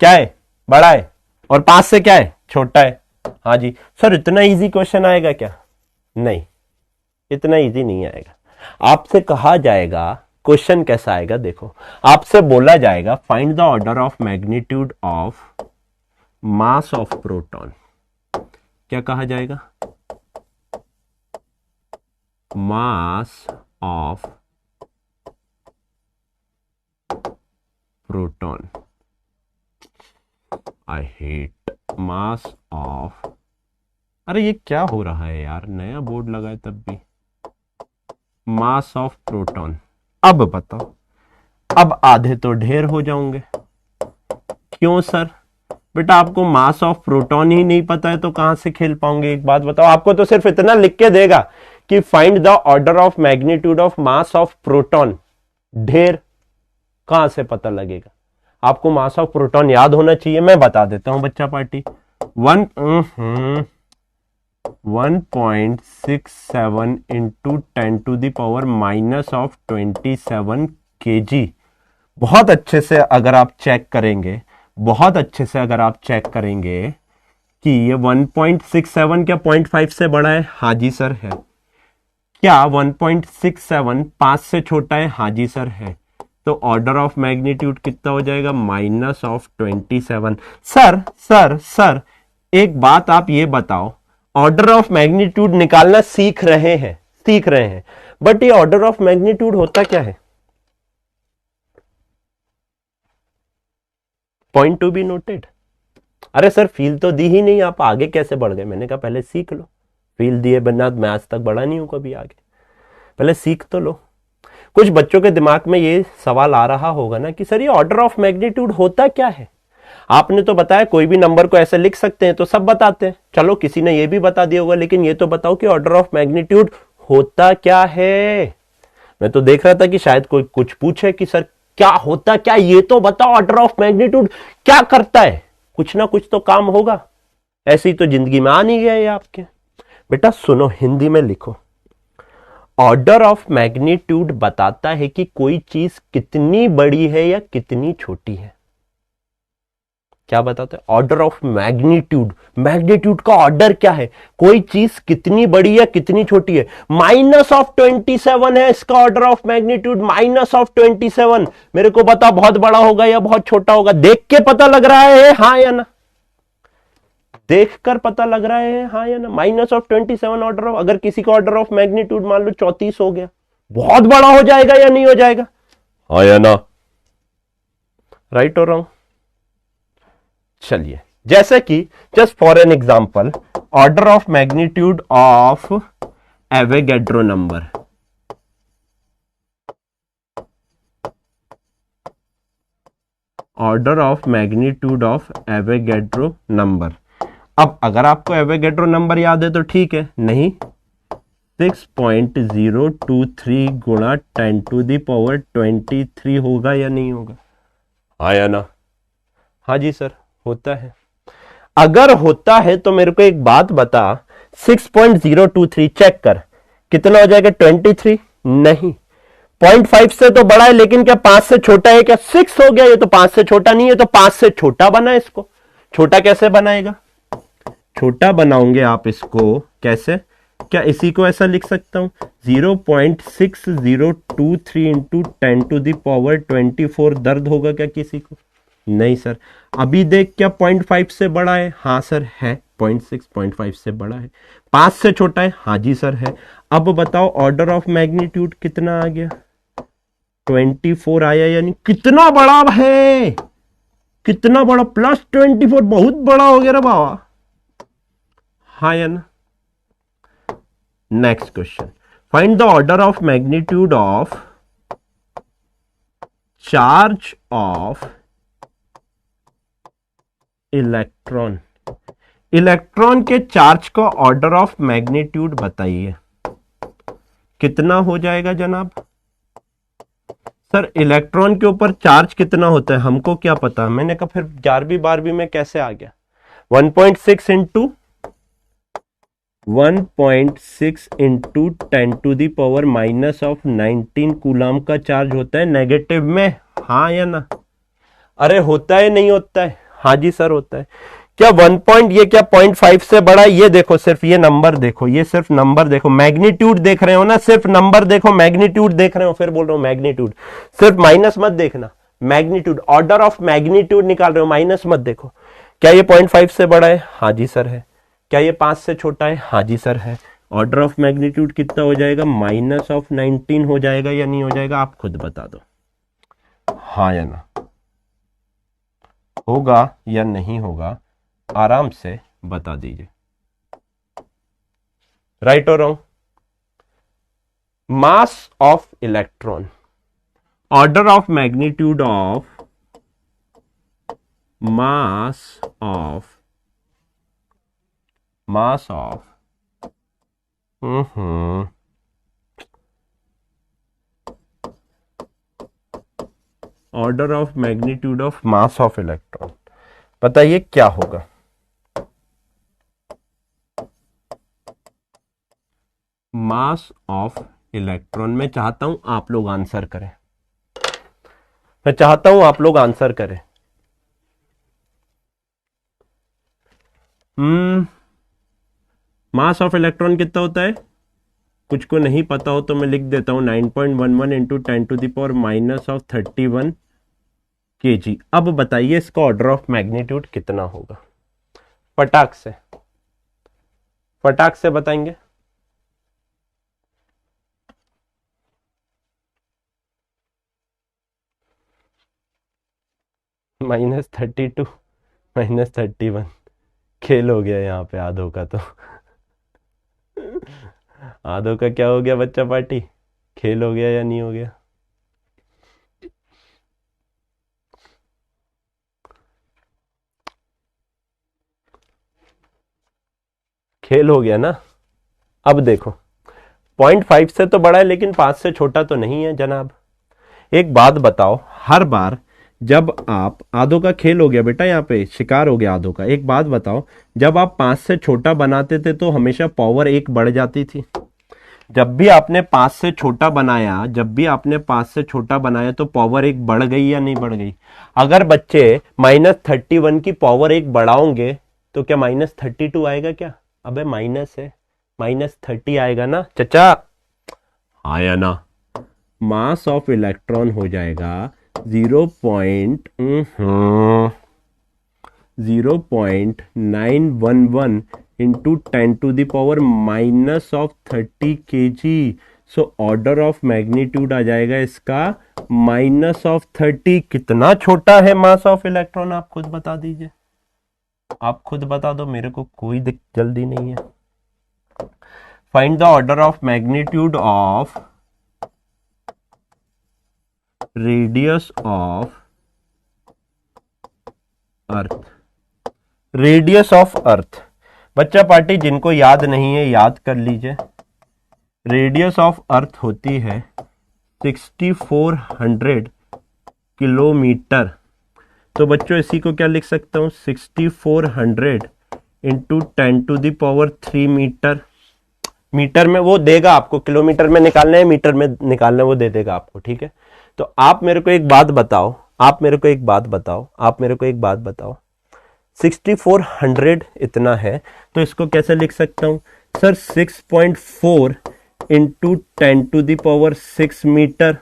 क्या है? बड़ा है, और 5 से क्या है? छोटा है। हाँ जी सर, इतना इजी क्वेश्चन आएगा क्या? नहीं, इतना इजी नहीं आएगा। आपसे कहा जाएगा, क्वेश्चन कैसा आएगा देखो, आपसे बोला जाएगा find the order of magnitude of mass of proton. क्या कहा जाएगा? Mass of proton. I hate mass of, अरे ये क्या हो रहा है यार, नया बोर्ड लगा है तब भी। Mass of proton. अब बताओ, अब आधे तो ढेर हो जाओगे। क्यों सर? बेटा आपको मास ऑफ प्रोटॉन ही नहीं पता है तो कहां से खेल पाओगे? एक बात बताओ, आपको तो सिर्फ इतना लिख के देगा कि find the order of magnitude of mass of proton. ढेर कहां से पता लगेगा? आपको मास ऑफ प्रोटॉन याद होना चाहिए। मैं बता देता हूं बच्चा पार्टी, 1.67 इंटू 10⁻⁻27 kg। बहुत अच्छे से अगर आप चेक करेंगे, बहुत अच्छे से अगर आप चेक करेंगे कि ये 1.67 क्या 0.5 से बड़ा है? हाँ जी सर है। क्या 1.67 5 से छोटा है? हाँ जी सर है। तो ऑर्डर ऑफ मैग्नीट्यूड कितना हो जाएगा? -27। सर सर सर एक बात आप ये बताओ, ऑर्डर ऑफ मैग्नीट्यूड निकालना सीख रहे हैं, बट ये ऑर्डर ऑफ मैग्नीट्यूड होता क्या है? Point to be noted. अरे सर फील तो दी ही नहीं, आप आगे कैसे बढ़ गए? मैंने कहा पहले सीख लो, फील दिए बिना मैं आज तक बढ़ा नहीं हूं कभी आगे, पहले सीख तो लो। कुछ बच्चों के दिमाग में ये सवाल आ रहा होगा ना कि सर ये ऑर्डर ऑफ मैग्नीट्यूड होता क्या है? आपने तो बताया कोई भी नंबर को ऐसे लिख सकते हैं, तो सब बताते हैं, चलो किसी ने ये भी बता दिया होगा, लेकिन ये तो बताओ कि ऑर्डर ऑफ मैग्नीट्यूड होता क्या है? मैं तो देख रहा था कि शायद कोई कुछ पूछे कि सर क्या होता क्या, ये तो बताओ ऑर्डर ऑफ मैग्नीट्यूड क्या करता है? कुछ ना कुछ तो काम होगा, ऐसी तो जिंदगी में आ नहीं गया ये आपके। बेटा सुनो, हिंदी में लिखो, ऑर्डर ऑफ मैग्नीट्यूड बताता है कि कोई चीज कितनी बड़ी है या कितनी छोटी है। क्या बताता है? Order of magnitude. मैग्नीट्यूड का ऑर्डर क्या है? कोई चीज कितनी बड़ी या कितनी छोटी है। -27 है इसका ऑर्डर ऑफ मैग्नीट्यूड, -27। मेरे को पता बहुत बड़ा होगा या बहुत छोटा होगा, देख के पता लग रहा है हाँ या ना? देखकर पता लग रहा है हाँ या ना? -27 ऑर्डर ऑफ, अगर किसी का ऑर्डर ऑफ मैग्नीट्यूड मान लो 34 हो गया, बहुत बड़ा हो जाएगा या नहीं हो जाएगा? हाँ या ना? राइट और रॉन्ग? चलिए, जैसे कि just for an example, order of magnitude of Avogadro number. Order of magnitude of Avogadro number. अब अगर आपको एवोगैड्रो नंबर याद है तो ठीक है, नहीं 6.023 गुणा 10⁻23 होगा या नहीं होगा? हाँ या ना? हाँ जी सर होता है। अगर होता है तो मेरे को एक बात बता, 6.023 चेक कर कितना हो जाएगा? 23? नहीं, 0.5 से तो बड़ा है, लेकिन क्या 5 से छोटा है? क्या 6 हो गया? ये तो 5 से छोटा नहीं है, तो 5 से छोटा बना इसको। छोटा कैसे बनाएगा? छोटा बनाओगे आप इसको कैसे? क्या इसी को ऐसा लिख सकता हूं, 0.6023 इंटू 10⁻24। दर्द होगा क्या किसी को? नहीं सर। अभी देख, क्या 0.5 से बड़ा है? हाँ सर है, 0.5 से बड़ा है। 5 से छोटा है? हाँ जी सर है। अब बताओ ऑर्डर ऑफ मैग्नीट्यूड कितना आ गया? 24 आया, यानी कितना बड़ा है? कितना बड़ा? +24, बहुत बड़ा हो गया रे बाबा। हाँ या ना? Next question, find the order of magnitude of charge of electron. Electron के चार्ज का ऑर्डर ऑफ मैग्नीट्यूड बताइए, कितना हो जाएगा जनाब? सर इलेक्ट्रॉन के ऊपर चार्ज कितना होता है हमको क्या पता? मैंने कहा फिर 11वीं 12वीं में कैसे आ गया? 1.6 इंटू 10⁻⁻19 कूलाम का चार्ज होता है नेगेटिव में। हाँ या ना? अरे होता है नहीं होता है? हाँ जी सर होता है। क्या 1 ये क्या 0.5 से बड़ा है? ये देखो, सिर्फ ये नंबर देखो, ये सिर्फ नंबर देखो, मैग्नीट्यूड देख रहे हो ना, सिर्फ नंबर देखो, मैग्नीट्यूड देख रहे हो। फिर बोल रहा हूं मैग्नीट्यूड, सिर्फ माइनस मत देखना, मैग्नीट्यूड, ऑर्डर ऑफ मैग्नीट्यूड निकाल रहे हो, माइनस मत देखो। क्या ये 0.5 से बड़ा है? हाँ जी सर है। क्या ये 5 से छोटा है? हाँ जी सर है। ऑर्डर ऑफ मैग्नीट्यूड कितना हो जाएगा? -19 हो जाएगा या नहीं हो जाएगा? आप खुद बता दो, हाँ या ना, होगा या नहीं होगा, आराम से बता दीजिए। राइट और wrong? Mass of electron, order of magnitude of mass of order of magnitude of mass of electron, बताइए क्या होगा? मास ऑफ इलेक्ट्रॉन, मैं चाहता हूं आप लोग आंसर करें, मैं चाहता हूं आप लोग आंसर करें। मास ऑफ इलेक्ट्रॉन कितना होता है? कुछ को नहीं पता हो तो मैं लिख देता हूं 9.11 इंटू 10⁻31 kg। अब बताइए इसका ऑर्डर ऑफ मैग्नीट्यूड कितना होगा? फटाक से बताएंगे। -32 -31, खेल हो गया यहाँ पे आधो का। तो आधो का क्या हो गया बच्चा पार्टी? खेल हो गया या नहीं हो गया? खेल हो गया ना। अब देखो 0.5 से तो बड़ा है लेकिन 5 से छोटा तो नहीं है जनाब। एक बात बताओ, हर बार जब आप, आधो का खेल हो गया बेटा, यहाँ पे शिकार हो गया आधो का। एक बात बताओ, जब आप 5 से छोटा बनाते थे तो हमेशा पावर 1 बढ़ जाती थी। जब भी आपने 5 से छोटा बनाया, जब भी आपने 5 से छोटा बनाया तो पावर 1 बढ़ गई या नहीं बढ़ गई? अगर बच्चे -31 की पावर 1 बढ़ाओगे तो क्या -32 आएगा क्या? अबे माइनस है, -30 आएगा ना चचा, आया ना। मास ऑफ इलेक्ट्रॉन हो जाएगा 0.911 into 10⁻⁻30 kg। So order of magnitude आ जाएगा इसका -30। कितना छोटा है मास ऑफ इलेक्ट्रॉन? आप खुद बता दीजिए, आप खुद बता दो, मेरे को कोई जल्दी नहीं है। Find the order of magnitude of radius of earth, radius of earth. बच्चा पार्टी जिनको याद नहीं है याद कर लीजिए। रेडियस ऑफ अर्थ होती है 6400 किलोमीटर। तो बच्चों इसी को क्या लिख सकता हूं? 6400 इंटू 10⁻³ मीटर। मीटर में वो देगा आपको, किलोमीटर में निकालना है, मीटर में निकालना है, वो दे देगा आपको, ठीक है। तो आप मेरे को एक बात बताओ, आप मेरे को एक बात बताओ, आप मेरे को एक बात बताओ, 6400 इतना है तो इसको कैसे लिख सकता हूं? Sir 6.4 into 10⁻⁶ metre.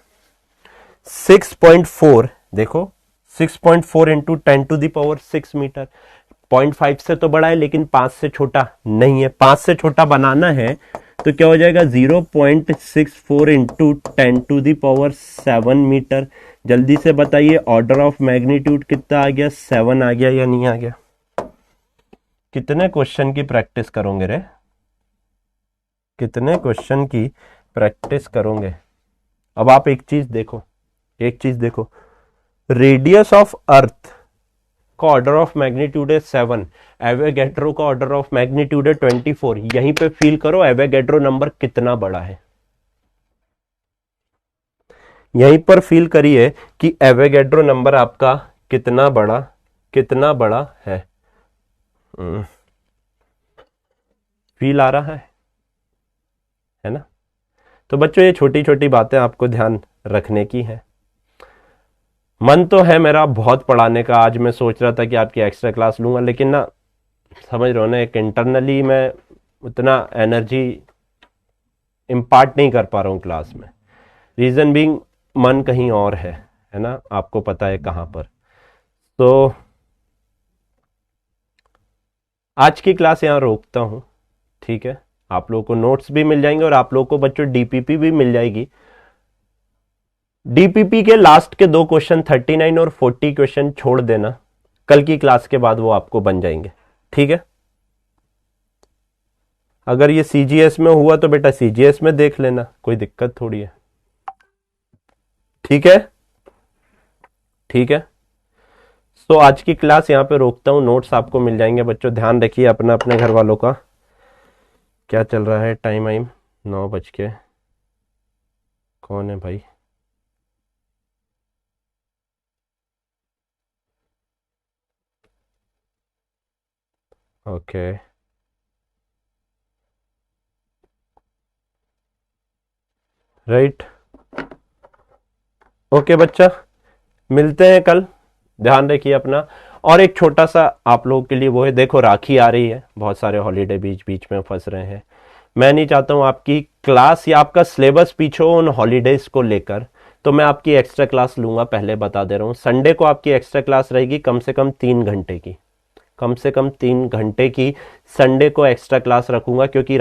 6.4 देखो, 6.4 इंटू 10⁻⁶ मीटर। 0.5 से तो बड़ा है लेकिन 5 से छोटा नहीं है। 5 से छोटा बनाना है तो क्या हो जाएगा? 0.64 इंटू 10⁻⁷ मीटर। जल्दी से बताइए ऑर्डर ऑफ मैग्नीट्यूड कितना आ गया? 7 आ गया या नहीं आ गया? कितने क्वेश्चन की प्रैक्टिस करोगे रे? कितने क्वेश्चन की प्रैक्टिस करोगे? अब आप एक चीज देखो, एक चीज देखो, रेडियस ऑफ अर्थ का ऑर्डर ऑफ मैग्नीट्यूड है 7, एवोगैड्रो का ऑर्डर ऑफ मैग्नीट्यूड है 24। यहीं पे फील करो एवोगैड्रो नंबर कितना बड़ा है, यहीं पर फील करिए कि एवोगैड्रो नंबर आपका कितना बड़ा है। फील आ रहा है ना? तो बच्चों ये छोटी छोटी बातें आपको ध्यान रखने की है। मन तो है मेरा बहुत पढ़ाने का, आज मैं सोच रहा था कि आपकी एक्स्ट्रा क्लास लूंगा, लेकिन ना समझ रहे हो ना, एक इंटरनली मैं उतना एनर्जी इम्पार्ट नहीं कर पा रहा हूँ क्लास में। रीजन बीइंग मन कहीं और है ना, आपको पता है कहाँ पर। तो आज की क्लास यहाँ रोकता हूँ, ठीक है। आप लोगों को नोट्स भी मिल जाएंगे और आप लोगों को बच्चों डीपीपी भी मिल जाएगी। डीपीपी के लास्ट के 2 क्वेश्चन 39 और 40 क्वेश्चन छोड़ देना, कल की क्लास के बाद वो आपको बन जाएंगे, ठीक है। अगर ये सीजीएस में हुआ तो बेटा सीजीएस में देख लेना, कोई दिक्कत थोड़ी है, ठीक है, ठीक है। तो आज की क्लास यहाँ पे रोकता हूँ, नोट्स आपको मिल जाएंगे बच्चों। ध्यान रखिए अपना अपने घर वालों का। क्या चल रहा है, टाइम आइम 9 बज के, कौन है भाई? ओके, राइट, ओके बच्चा, मिलते हैं कल। ध्यान रखिए अपना। और एक छोटा सा आप लोगों के लिए वो है, देखो राखी आ रही है, बहुत सारे हॉलीडे बीच बीच में फंस रहे हैं। मैं नहीं चाहता हूं आपकी क्लास या आपका सिलेबस पीछे हो उन हॉलीडेज को लेकर, तो मैं आपकी एक्स्ट्रा क्लास लूंगा, पहले बता दे रहा हूं। संडे को आपकी एक्स्ट्रा क्लास रहेगी कम से कम 3 घंटे की, कम से कम 3 घंटे की संडे को एक्स्ट्रा क्लास रखूंगा, क्योंकि